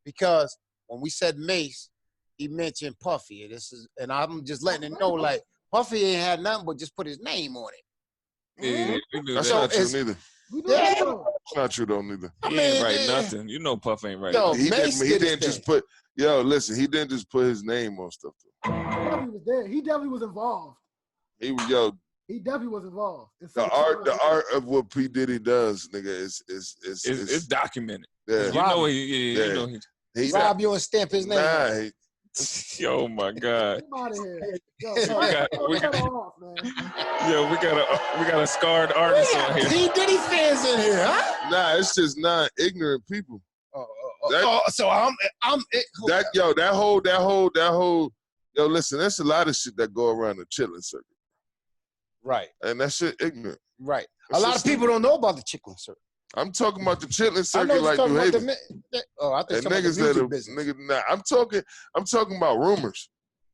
Because when we said Mace, he mentioned Puffy. And I'm just letting it know, like Puffy ain't had nothing but just put his name on it. Yeah, we knew That's that. not true neither. Yeah. It's not true though neither. He ain't write nothing. You know Puff ain't right. Yo, He Mace didn't just put. Yo, listen. He didn't just put his name on stuff. Though. He was there. He definitely was involved. He definitely was involved. The art of what P Diddy does, nigga, is documented. Yeah, You know you know he rob you and stamp his name. Nah, oh my God. Get out of here. We got a scarred artist on here. P Diddy fans in here, huh? Nah, it's just not ignorant people. So I'm that whole. Yo, listen, there's a lot of shit that go around the chilling circuit. Right. And that shit ignorant. Right. A lot of people don't know about the chitlin circuit. I'm talking about the chitlin circuit like New Haven. I think and niggas niggas that nigga, nah, I'm talking about rumors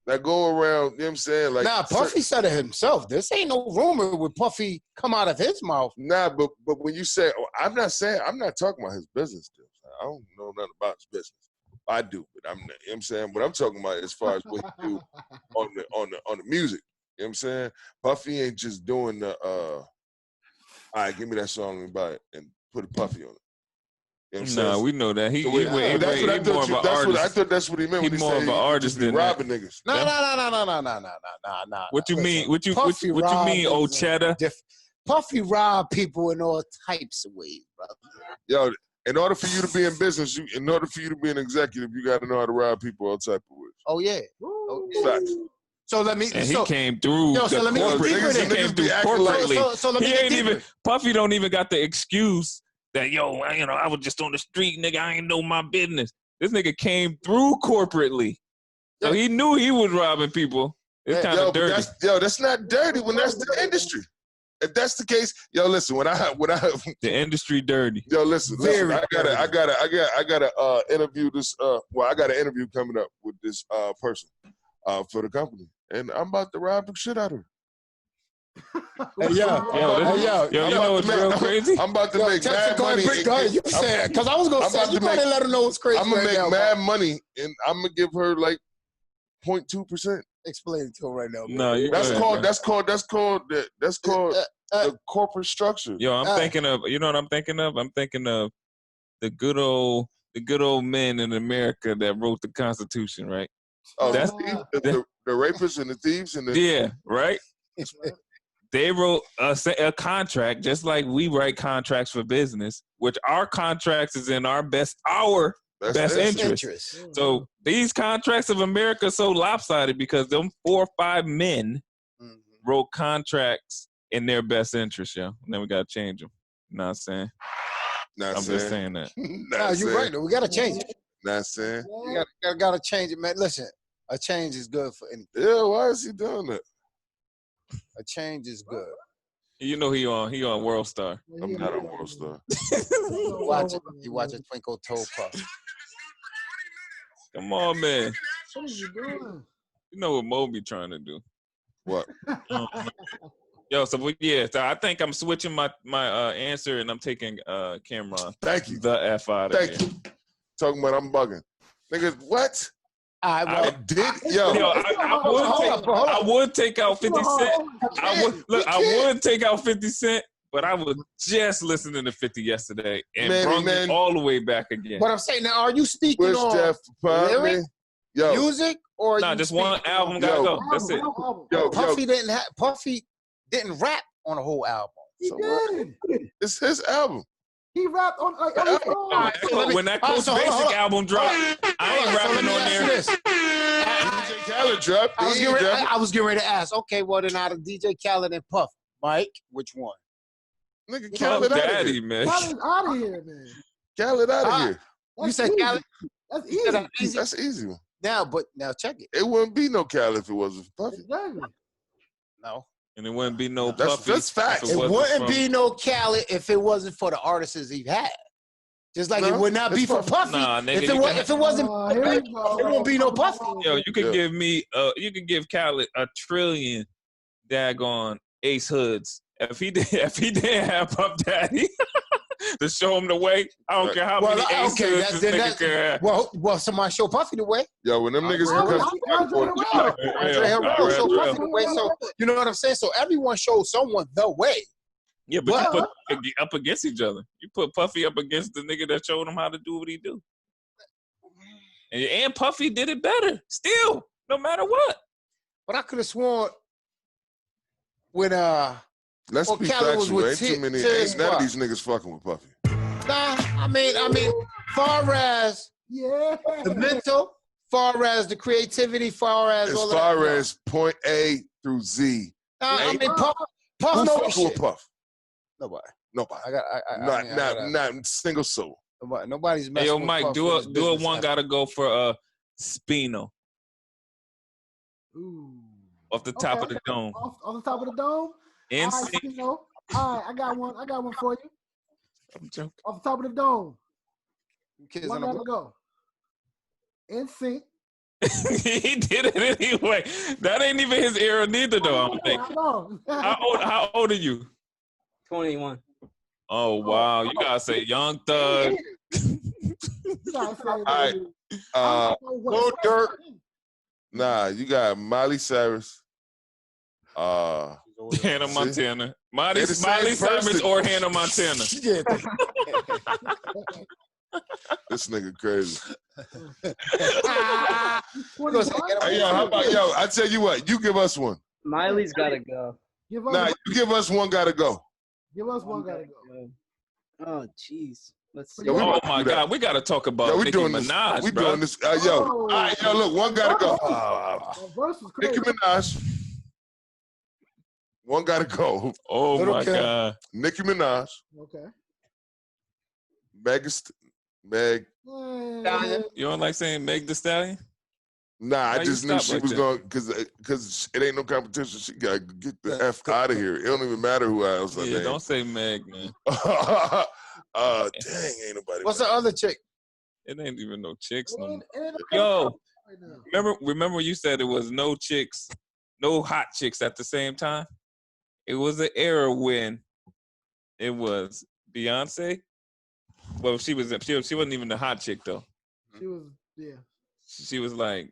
that go around, you know what I'm saying? Like, nah, Puffy said it himself. This ain't no rumor with Puffy come out of his mouth. Nah, but when you say, I'm not talking about his business deals. I don't know nothing about his business. I do, but you know what I'm saying? What I'm talking about as far as what he do on the music. You know what I'm saying? Puffy ain't just doing the all right, give me that song and buy it and put a Puffy on it. You know what I'm saying? We know that. He more of an artist. I thought that's what he meant when he said more of an artist than robbing niggas. Nah. What you mean? What you mean, old cheddar? Puffy robbed people in all types of ways, brother. Yo, in order for you to be in business, in order for you to be an executive, you got to know how to rob people all type of ways. Oh yeah. Facts. So let me. And he came through. Yo, so let me get deeper. He came through corporately. So let me get deeper. Puffy don't even got the excuse that I was just on the street, nigga. I ain't know my business. This nigga came through corporately, so he knew he was robbing people. It's kind of dirty. That's not dirty when that's the industry. If that's the case, yo, listen. When I the industry dirty. Yo, listen. I gotta interview this. I got an interview coming up with this person for the company, and I'm about to rob the shit out of her. You know what's real crazy? I'm about to make mad money. You said because I was gonna say you gotta let her know it's crazy. I'm gonna make mad money, and I'm gonna give her like 0.2%. Explain it to her right now. No, that's called the corporate structure. Yo, I'm thinking of. You know what I'm thinking of? I'm thinking of the good old men in America that wrote the Constitution, right? Oh, that's the rapists and the thieves and right. They wrote a contract just like we write contracts for business, which our contracts is in our best interest. So these contracts of America are so lopsided because them 4 or 5 men wrote contracts in their best interest, yo. And then we gotta change them. You know what I'm saying? I'm just saying that. You're right. We gotta change it. Not saying. You gotta change it, man. Listen, a change is good for anything. Yeah, why is he doing that? A change is good. You know he on World Star. I'm not on World Star. You watch a Twinkle Toe Puff. Come on, man. What are you doing? You know what Mo be trying to do. What? Yo, so I think I'm switching my answer and I'm taking Cameron. Thank you. The F out of here. Thank you. Talking about I'm bugging. Nigga, what? I would take out 50 Cent. I would take out 50 Cent, but I was just listening to 50 yesterday and brought it all the way back again. But I'm saying now, are you speaking on lyric, music, or just one album gotta go. That's it. Puffy didn't rap on a whole album. He did. It's his album. He rapped on every song. When that Coach Basic album dropped, I ain't rapping on there. DJ Khaled dropped. I was getting ready to ask. Okay, well then out of DJ Khaled and Puff, Mike, which one? Nigga, Khaled out of here, man. Khaled out of here, man. Khaled out of here. You said Khaled? That's easy. That's easy one. Now check it. It wouldn't be no Khaled if it wasn't for Puffy. Exactly. No. And it wouldn't be no Puffy. That's facts. It wouldn't be no Khaled if it wasn't for the artists he had. Just like No, it would not be it's for Puffy. Puffy. Nah, nigga, if it wasn't, Here we it go. won't be no Puffy. Yo, you could Yeah. give me you could give Khaled a trillion daggone Ace Hoods. If he didn't have Puff Daddy to show him the way, I don't care how many Ace Hoods this nigga could have. Well, somebody show Puffy the way. Yo, when them niggas Andre become Herrera show Puffy the way. So you know what I'm saying. So everyone shows someone the way. Yeah, but you put up against each other. You put Puffy up against the nigga that showed him how to do what he do. And Puffy did it better. Still, no matter what. But I could have sworn when let's be Khaled was factual. with Ain't too many. Tiz Ain't none of Rock. these niggas fucking with Puffy. Nah, I mean, far as the mental, far as the creativity, far as As all far of that. as point A through Z, I mean, Puff who knows fucking shit. with Puff? Nobody. Nobody. Not Not single soul. nobody's messing Hey, yo, with Mike, Puff do in a his do a business one aspect. gotta go for Speno Ooh. off the top of Okay. the dome. Off the top of the dome. In All right, sync. Speno. All right, I got one for you. I'm joking. Off the top of the dome. Kids One on the gotta block. go. In sync. He did it anyway. That ain't even his era neither, though. I don't think. I know. How old are you? 21. Oh wow, you gotta say Young Thug. You gotta say All right. Lil Durk. Nah, you got Miley Cyrus. Hannah See? Montana. Miley They're the same Cyrus person. or Hannah Montana. This nigga crazy. Hey, Hey, yo, how about I tell you what, you give us one. Miley's gotta go. Give us, Nah, you give us one. Gotta go. give us one gotta go. Oh, jeez. Let's see. Yo, we Oh about to my do that. God, we gotta talk about Yo, we Nicki doing this. Minaj, We bro. doing this. All right, yo, look, one gotta go. That verse was crazy. Nicki Minaj. One gotta go. Oh Little my Kim. God. Nicki Minaj. Okay. Meg. You don't like saying Meg Thee Stallion? Nah, I Why just you knew stop she like was that? going because it ain't no competition. She gotta get the F out of here. It don't even matter who else I Yeah, name. don't say Meg, man. Dang, ain't nobody. What's the other chick? It ain't even no chicks no more. It ain't Yo, right now. remember you said it was no chicks, no hot chicks at the same time? It was an era when it was Beyonce. Well, she wasn't even the hot chick though. She was, yeah. She was like,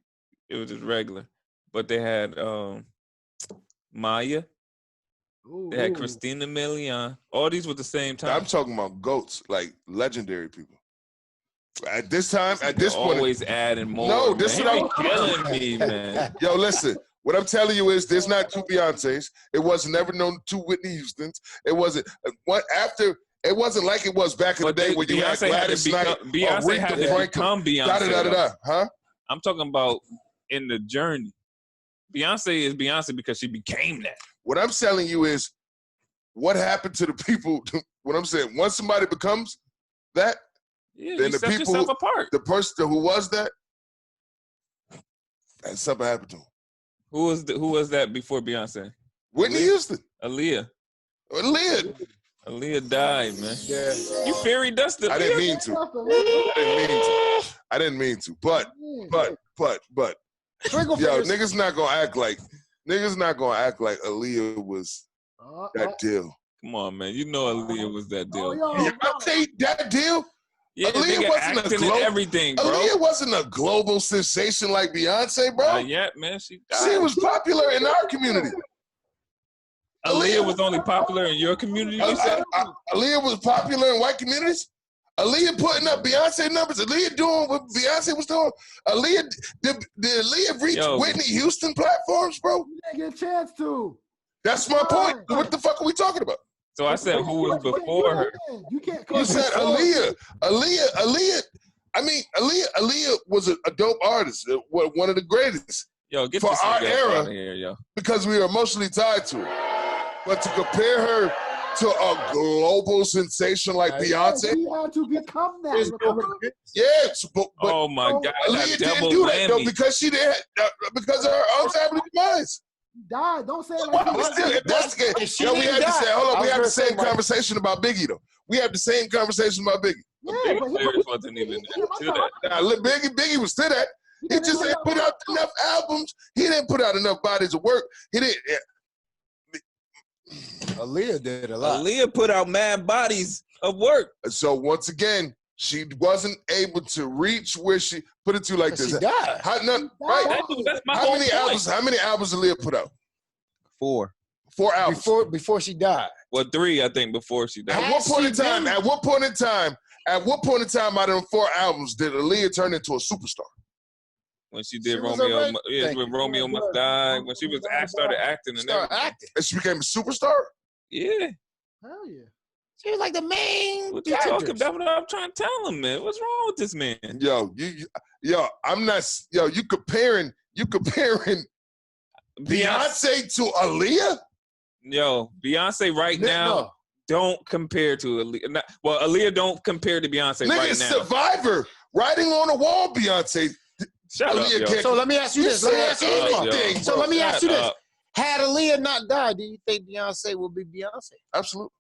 it was just regular. But they had Maya, Ooh, they had ooh. Christina Milian. All these were the same time. I'm talking about goats, like legendary people. At this time, at They're this point, always adding more. No, this man. is You what be killing me, man. yo, listen. What I'm telling you is, there's not two Beyoncés. It was never known two Whitney Houstons. It wasn't what after. It wasn't like it was back in the day where you had Gladys Knight or Beyonce had Aretha to Franklin. become Beyonce. Da da da da though. da. Huh? I'm talking about in the journey. Beyonce is Beyonce because she became that. What I'm telling you is, what happened to the people? What I'm saying, once somebody becomes that, Yeah, then you the set people, yourself apart. the person who was that, and something happened to him. Who was that before Beyonce? Whitney Houston, Aaliyah. Aaliyah. Aaliyah died, man. Yeah. You fairy dusted. I didn't mean to. I didn't mean to. But Twinkle yo, fingers. niggas not gonna act like Aaliyah was that deal. Come on, man. You know Aaliyah was that deal. Yeah, I tell you, that deal. Yeah, Aaliyah nigga wasn't a acting and everything, bro. Aaliyah wasn't a global sensation like Beyonce, bro. Not yet, man. She died. She was popular in our community. Aaliyah was only popular in your community, you said? Aaliyah was popular in white communities. Aaliyah putting up Beyonce numbers. Aaliyah doing what Beyonce was doing. Aaliyah, did Aaliyah reach Whitney Houston platforms, bro? You didn't get a chance to. That's my point. What the fuck are we talking about? So I said who was before her. You can't. You said Aaliyah. I mean, Aaliyah was a dope artist, one of the greatest. Yo, get for this our nigga era, out of here, yo. because we are emotionally tied to her. But to compare her to a global sensation like Beyonce, He had to become that. yes, but Oh my God, Aaliyah didn't double do that though whammy. because she didn't because of her untimely demise. Died. Don't say it like But still, if that's the case, we had the same conversation about Biggie though. We have the same conversation about Biggie. But Yeah, Biggie's but lyrics wasn't even to that. Nah, look, Biggie was to that. He just didn't put out enough albums. He didn't put out enough bodies of work. He didn't. Aaliyah did a lot. Aaliyah put out mad bodies of work. So once again, she wasn't able to reach where she put it to like this. She died. Right? That's my How whole many point. albums? How many albums Aaliyah put out? 4. 4 albums. Before she died. Well, 3, I think, before she died. At what point in time? At what point in time? Out of them 4 albums did Aaliyah turn into a superstar? When she did She was Romeo, already- yeah, when Romeo Must Die, when she was started acting and Start everything. acting. And she became a superstar? Yeah. Hell yeah. She was like the main What you talking actress. about? What I'm trying to tell him, man. What's wrong with this man? I'm not. You comparing Beyonce to Aaliyah? Yo, Beyonce right now don't compare to Aaliyah. Well, Aaliyah don't compare to Beyonce Nigga, right now. Survivor, writing on the wall, Beyonce. Shut up, yo. So let me ask you this. Anything, So bro. let me ask you this. Shut up. Had Aaliyah not died, do you think Beyonce would be Beyonce? Absolutely.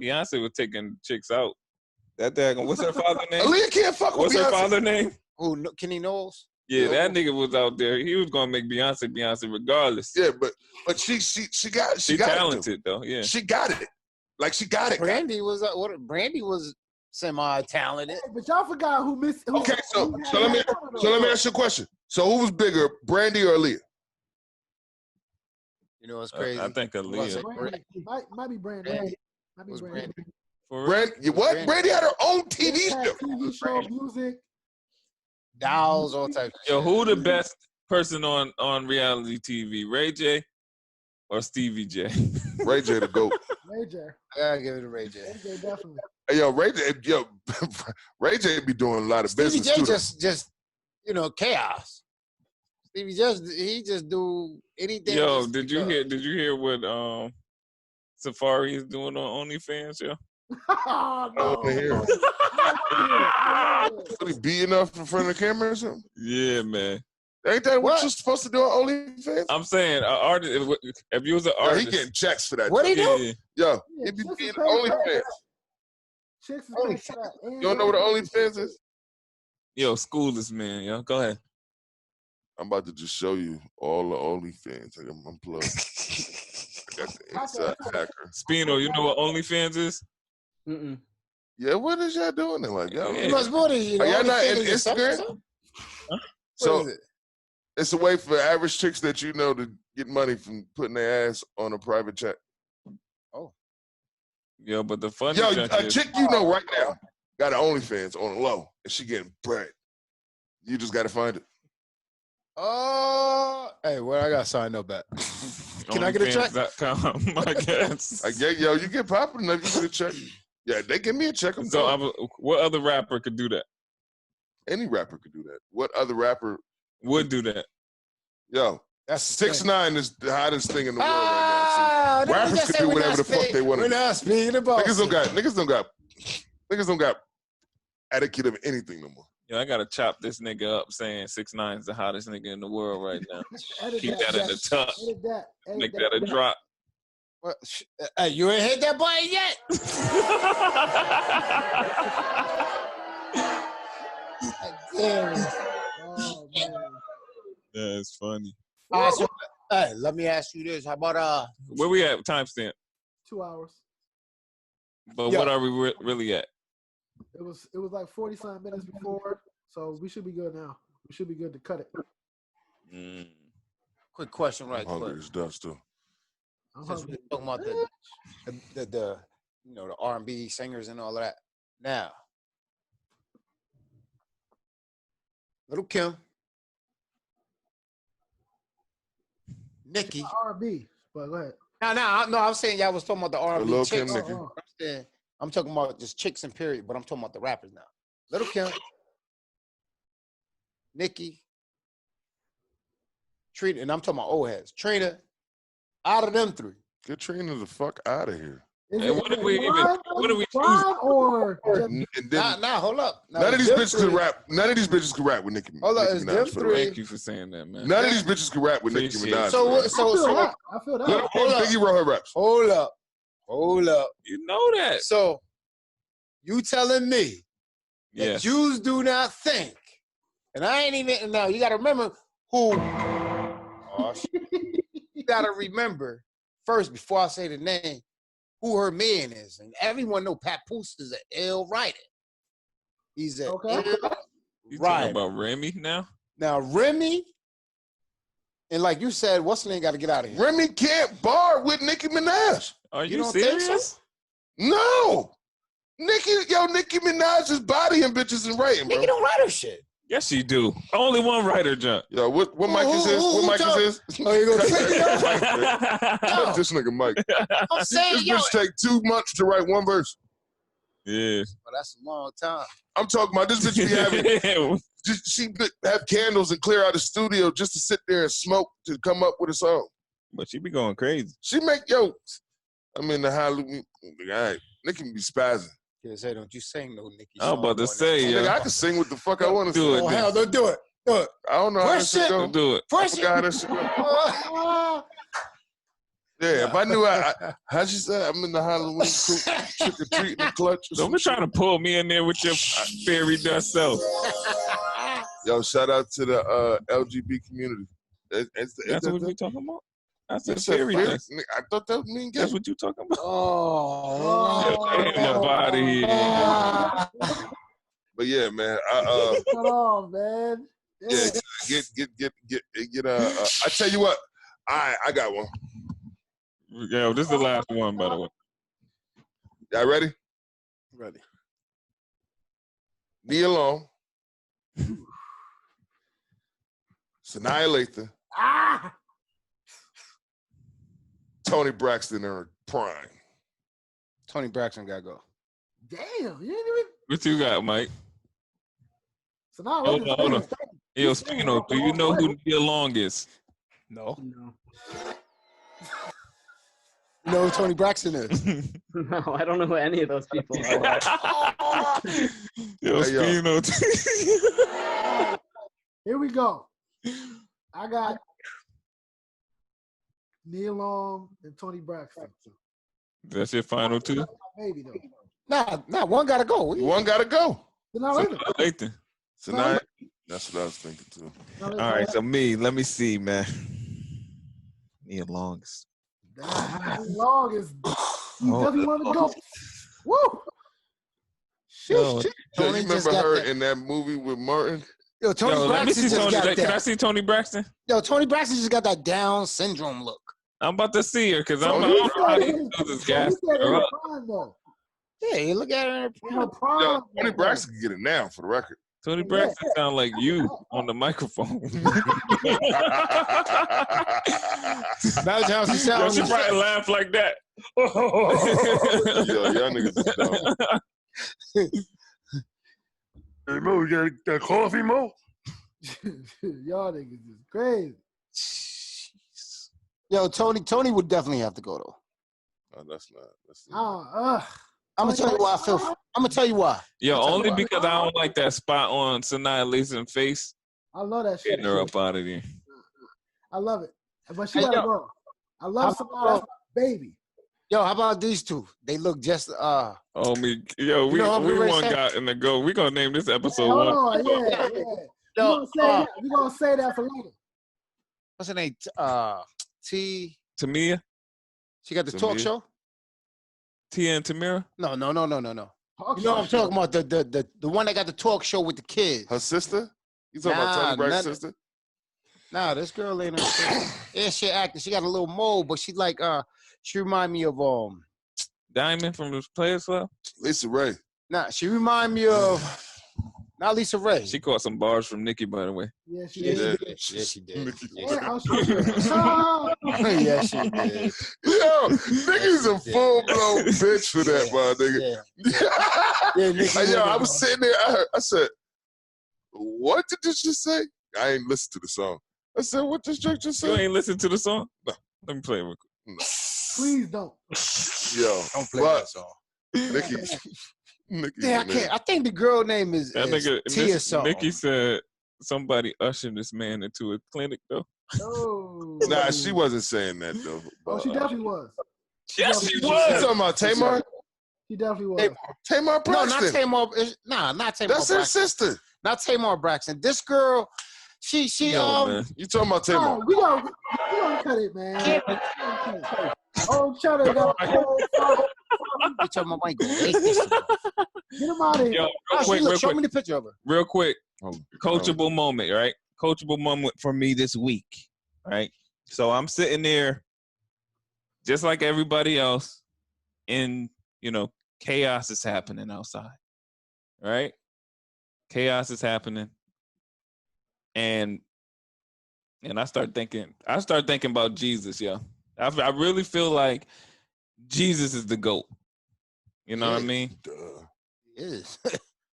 Beyonce was taking chicks out. That daggone, what's her father's name? Aaliyah can't fuck with What's Beyonce. her father's name? Who? Kenny Knowles? Yeah, that nigga was out there. He was gonna make Beyonce regardless. Yeah, but she got She got talented it though. Yeah. She got it. Like she got it. Brandy was semi-talented. But y'all forgot who missed. Okay, so let me ask you a question. So who was bigger, Brandy or Aaliyah? You know what's crazy? I think Aaliyah. Brandy. Might be Brandy. Might be Was Brandy. Brandy. For real? Brandy, what? Brandy. Brandy had her own TV She had show. TV show, music. Dolls, all types of Yo, shit. who the best person on reality TV? Ray J or Stevie J? Ray J the GOAT. Ray J. I gotta give it to Ray J. Ray J definitely. Hey, Ray J be doing a lot of Stevie business J too. just chaos. Stevie he just do anything. Yo, just did you hear what Safari is doing on OnlyFans, yo? Oh, no. I wanna hear it. Yeah. What, he beating up in front of the camera or something? Yeah, man. Ain't that what you're supposed to do on OnlyFans? I'm saying, artist. If you was an Yo, artist, he getting checks for that. What he do? yeah. Yo, Yeah, he be chicks beating is paying for OnlyFans. Chicks is paying for that. And You don't know what an OnlyFans is? Yo, schoolers, man. Yo, go ahead. I'm about to just show you all the OnlyFans. I got my plug. I got the inside hacker. Speno, you know what OnlyFans is? Mm-mm. Yeah, what is y'all doing there? Like, y'all, Yeah. What's more than you know? Are y'all not in anything is something, Instagram? something? So What is it? it's a way for average chicks that you know to get money from putting their ass on a private chat. Yo, but the funny Yo, junk a is, chick you know right now got an OnlyFans on the low, and she getting bread. You just got to find it. Oh, hey, where I got signed up at? Can I get a check? OnlyFans.com, I guess. I get, yo, you get popular enough, you get a check. Yeah, they give me a check. I'm So, going. what other rapper could do that? Any rapper could do that. What other rapper? Would do that? Yo, That's the thing. 6ix9ine is the hottest thing in the world right now. So rappers can do whatever the fuck they want We're to do. not speaking about Niggas don't got etiquette of anything no more. Yo, I gotta chop this nigga up saying 6ix9ine is the hottest nigga in the world right now. Edit Keep that in the tuck. Edit that. Edit Make that a drop. What? Hey, you ain't hit that button yet? Damn. Oh, man. That's funny. All right, so, hey, let me ask you this. How about Where we at? Timestamp. 2 hours. But Yo. what are we really at? It was like 40-something minutes before, so we should be good now. We should be good to cut it. quick question right I'm hungry quick? as dust too. I'm Since hungry. we're talking about the the R&B singers and all of that. Now, Little Kim, Nicki. R&B, but go ahead. No, I'm saying y'all was talking about the R&B Lil' chicks. Kim, Nicki. I'm talking about just chicks in period, but I'm talking about the rappers now. Little Kim, Nicki, Trina, and I'm talking about old heads. Trina, out of them three. Get Trina the fuck out of here. Is And it what are we even? one What are we choosing? or just And then Hold up. Now, none of these them bitches three- could rap. None of these bitches could rap with Nicki. Hold on, Nicki it's Minaj them for the three. record. Thank you for saying that, man. None of these bitches could rap with Nicki Appreciate Minaj. it. So for the so I feel so that. I feel that. record. hold up. Biggie wrote her raps. hold up. You know that. So you telling me Yes. Jews do not think. And I ain't even, now you got to remember who, you got to remember first, before I say the name, who her man is. And everyone know Pat Poose is an ill writer. He's an Okay. ill You writer. talking about Remy now? Now, Remy, and like you said, what's the name got to get out of here? Remy can't bar with Nicki Minaj. Are You you don't think serious? so? No. Nicki Minaj is bodying bitches and writing, bro. Nicki don't write her shit. Yes, she do. Only one writer, John. Yo, what mic is this? What mic is this? Oh, you gonna say Cut this nigga mic. I'm saying, This yo. bitch take 2 months to write one verse. Yeah. Well, that's a long time. I'm talking about this bitch be having, she have candles and clear out the studio just to sit there and smoke to come up with a song. But she be going crazy. She make, I'm in the Halloween, all right, Nicki be spazzing. Yeah, say, don't you sing no Nicki I was about to say, Nigga, yeah. I can sing what the fuck I want to Do sing. it, Oh, then. hell, don't do it. Do it. I don't know how Push this shit it. go. Do it. I Push forgot how it. this shit go. Yeah, if I knew how she said, I'm in the Halloween trick or treat in the clutch. Don't be trying to pull me in there with your fairy dust self. Yo, shout out to the LGB community. That's what we talking about? I said You said fairy fairy? dust. I thought that mean gay. That's what you talking about? Oh. Get him up out of here. But yeah, man. Cut off, man. Yeah, get I tell you what, I got one. Yeah, this is the last one, by the way. Y'all ready? Ready. Nia Long, Sanaa Lathan, Tony Braxton in her prime. Tony Braxton got to go. Damn, you didn't even. What you got, Mike? So now Hold on. Yo, Speno, do you know who Nia Long is? No. No. You know who Tony Braxton is? No, I don't know who any of those people are. Yo, Hey, yo. Speno. Here we go. I got Nia Long and Tony Braxton. That's your final two? Maybe though. Nah, one got to go. One got to go. So now later. Lathan. Sanaa, that's what I was thinking too. Now All later. right, so let me see, man. Nia Long is Nia Long is. You Oh, definitely want to go. Woo. Yo, Yo, Tony you just remember got her that. in that movie with Martin? Yo, Tony Yo, let me Braxton see just Tony. got Can I that. see Tony Braxton? Yo, Tony Braxton just got that Down syndrome look. I'm about to see her because I Tony- don't know how these dudes He gas said in her her up. prime though. Yeah, you look at her. In her Yo, prime. Tony Braxton can get it now for the record. Tony Braxton sound like you on the microphone. That's how she Yo, sounds. she probably laugh like that. Yo, y'all niggas is dumb. Hey, Mo, you got that coffee, Mo? Y'all niggas is crazy. Yo, Tony would definitely have to go though. Oh, that's not. I'm gonna tell you why I feel. I'm gonna tell you why. Yo, only because I don't like that spot on Sanaa Lathan's face. I love that shit. Getting her up out of there. I love it. But she Hey, gotta yo. go. I love somebody. That's my baby. Yo, how about these two? They look just Oh me, yo, we know, I'm we ready to one say- got in the go. We gonna name this episode Hold one. on, yeah. Yo, We gonna say that for later. what's her name? T. Tamia, She got the talk Tamia? show. Tia and Tamira. No. Talk You know what I'm show. talking about? The one that got the talk show with the kids. Her sister? You talking about Nah, Tony Braxton's sister? Nah, this girl ain't her. Yeah, she acting. She got a little mold, but she like she remind me of Diamond from the Players Club. Lisa Ray. Nah, she remind me of not Lisa Ray. She caught some bars from Nikki, by the way. Yeah, she Yeah, did. Yeah, she did. Yeah, I'll show you. Ah, Yeah, she did. Yo, niggas a full blown bitch for that, my nigga. Yeah, Nikki Hey, yo, Whitman. I was sitting there. I said, "What did this just say?" I ain't listened to the song. I said, "What this chick just You say?" ain't listen to the song? No. Let me play it real quick. please don't. Yo, Don't play but that song. Nikki, Yeah, I can't. I think the girl name is That nigga, Tia something. Nikki said somebody ushered this man into a clinic, though. No. Nah, she wasn't saying that though. Oh, she definitely was. Yes, she You was. talking about Tamar? He definitely was. Tamar No, not Braxton. Tamar. Not Tamar. That's her Braxton. sister. Not Tamar Braxton. This girl, she Man. You talking about All Tamar? right, we gonna cut it, man. Oh, Cheddar got a whole fuck. You talking about Michael? Get him out of here. Yo, show me the picture of her. Real quick, Oh, coachable moment, right? Coachable moment for me this week, right? So I'm sitting there, just like everybody else, and chaos is happening outside, right? Chaos is happening, and I start thinking about Jesus, yo. I really feel like Jesus is the GOAT. You know what I mean? Duh. It is.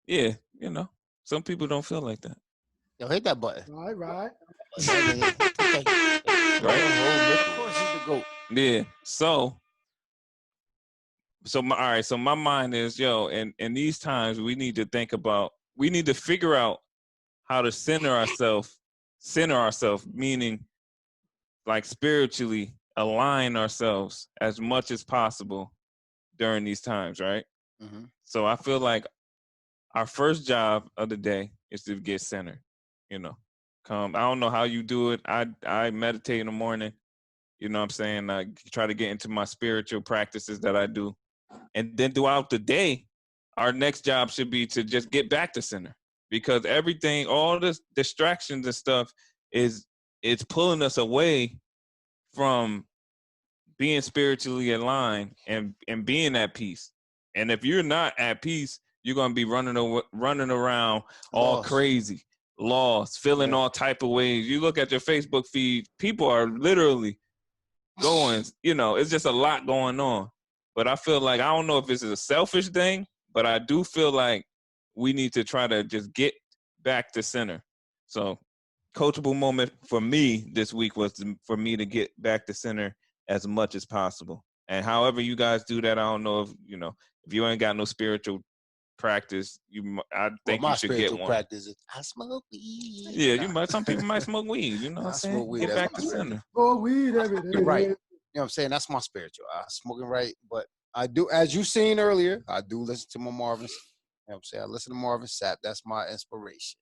Yeah, some people don't feel like that. Yo, hit that button. Right. Right. Of course, he's the GOAT. Yeah. So my mind is, in these times we need to figure out how to center ourselves, meaning like spiritually align ourselves as much as possible during these times, right? Mm-hmm. So I feel like our first job of the day is to get centered, I don't know how you do it. I meditate in the morning, you know what I'm saying? I try to get into my spiritual practices that I do. And then throughout the day, our next job should be to just get back to center, because everything, all this distractions and stuff it's pulling us away from being spiritually aligned and being at peace. And if you're not at peace, you're going to be running around all Lost. crazy, lost, feeling all type of ways. You look at your Facebook feed, people are literally going, it's just a lot going on. But I feel like, I don't know if it's a selfish thing, but I do feel like we need to try to just get back to center. So coachable moment for me this week was for me to get back to center as much as possible. And however you guys do that, I don't know if you ain't got no spiritual practice, I think you should get one. My spiritual practice is I smoke weed. Yeah, some people might smoke weed, you know what I'm saying? Smoke weed. Get back to center. Smoke weed every day. You're right. You know what I'm saying? That's my spiritual. I'm smoking right, but I do, as you seen earlier, I do listen to my Marvin. You know what I'm saying? I listen to Marvin Sapp. That's my inspiration.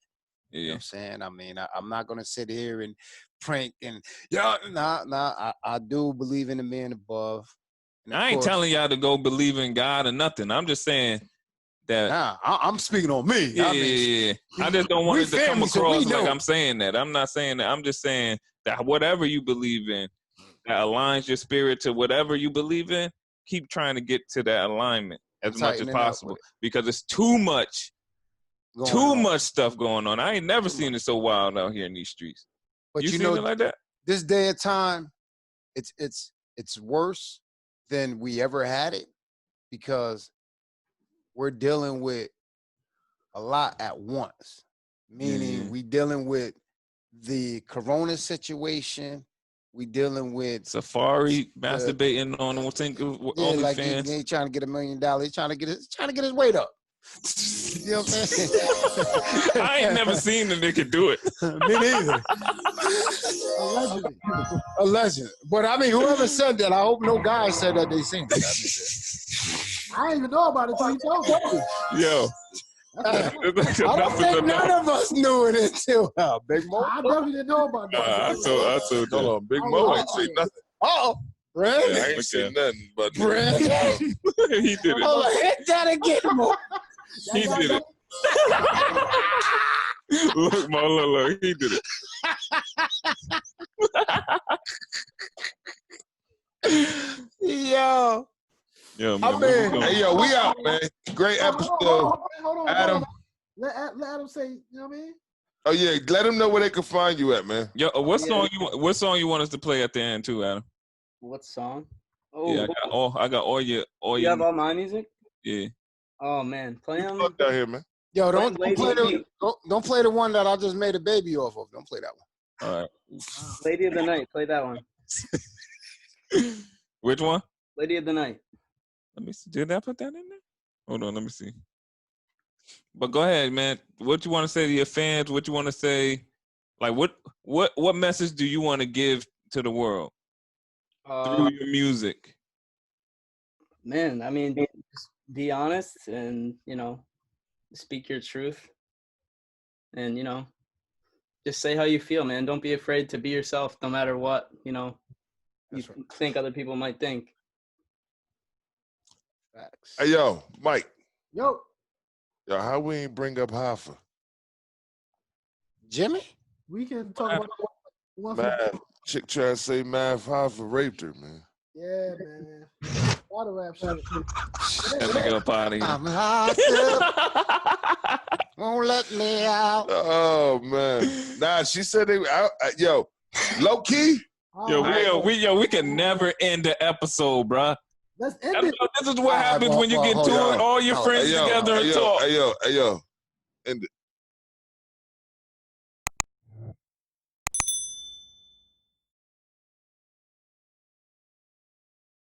Yeah. You know what I'm saying? I mean, I'm not gonna sit here and prank and I do believe in the man above. I ain't telling y'all to go believe in God or nothing. I'm just saying that. I'm speaking on me. Yeah, yeah. I just don't want it to come across like I'm saying that. I'm not saying that. I'm just saying that whatever you believe in that aligns your spirit to whatever you believe in, keep trying to get to that alignment as much as possible, because it's too much stuff going on. I ain't never seen it so wild out here in these streets. But you seen it like that? This day and time, it's worse than we ever had it, because we're dealing with a lot at once. Meaning we dealing with the corona situation. We dealing with Safari masturbating on OnlyFans. He ain't trying to get $1 million. He's trying to get his weight up. You know what I'm saying? I ain't never seen the nigga do it. Me neither. Allegedly. But I mean, whoever said that, I hope no guy said that they seen it. I didn't even know about it until you told me. Yo. I don't think none of us knew it until Big Mo. I definitely didn't know about that. I told you. Hold on, Big Mo ain't say nothing. Brandon. Yeah, I ain't say nothing, but Brandon. He did it. Hold on, hit that again, Mo. He did it. Look, Mo, look, he did it. Yo. Yo, man. Hey, yo, we out, man. Great episode. Hold on. Adam. Let Adam say, you know what I mean? Oh yeah, let them know where they can find you at, man. Yo, what song you want us to play at the end too, Adam? What song? Oh, yeah, I got all your. You have all my music? Yeah. Oh man, play them. Fuck out here, man. Yo, don't play the one that I just made a baby off of. Don't play that one. All right. Lady of the Night. Play that one. Which one? Lady of the Night. Let me see. Did I put that in there? Hold on, let me see. But go ahead, man. What you want to say to your fans? What you want to say? Like, what message do you want to give to the world through your music? Man, I mean, be honest and, speak your truth. And, just say how you feel, man. Don't be afraid to be yourself no matter what, you That's right. think other people might think. Facts. Hey, yo, Mike. Yo, Yo, how we ain't bring up Hoffa? Jimmy? we can talk about one for Man, chick trying to say Math Hoffa raped her, man. yeah, man. A lot of rap shit. That nigga up out of here. I'm locked up. Won't let me out. Oh, man. Nah, she said yo, low key. We can never end the episode, bruh. Let's end it. This is what happens when you get hold on. all your friends Hey, yo, together and hey, talk. yo. End it.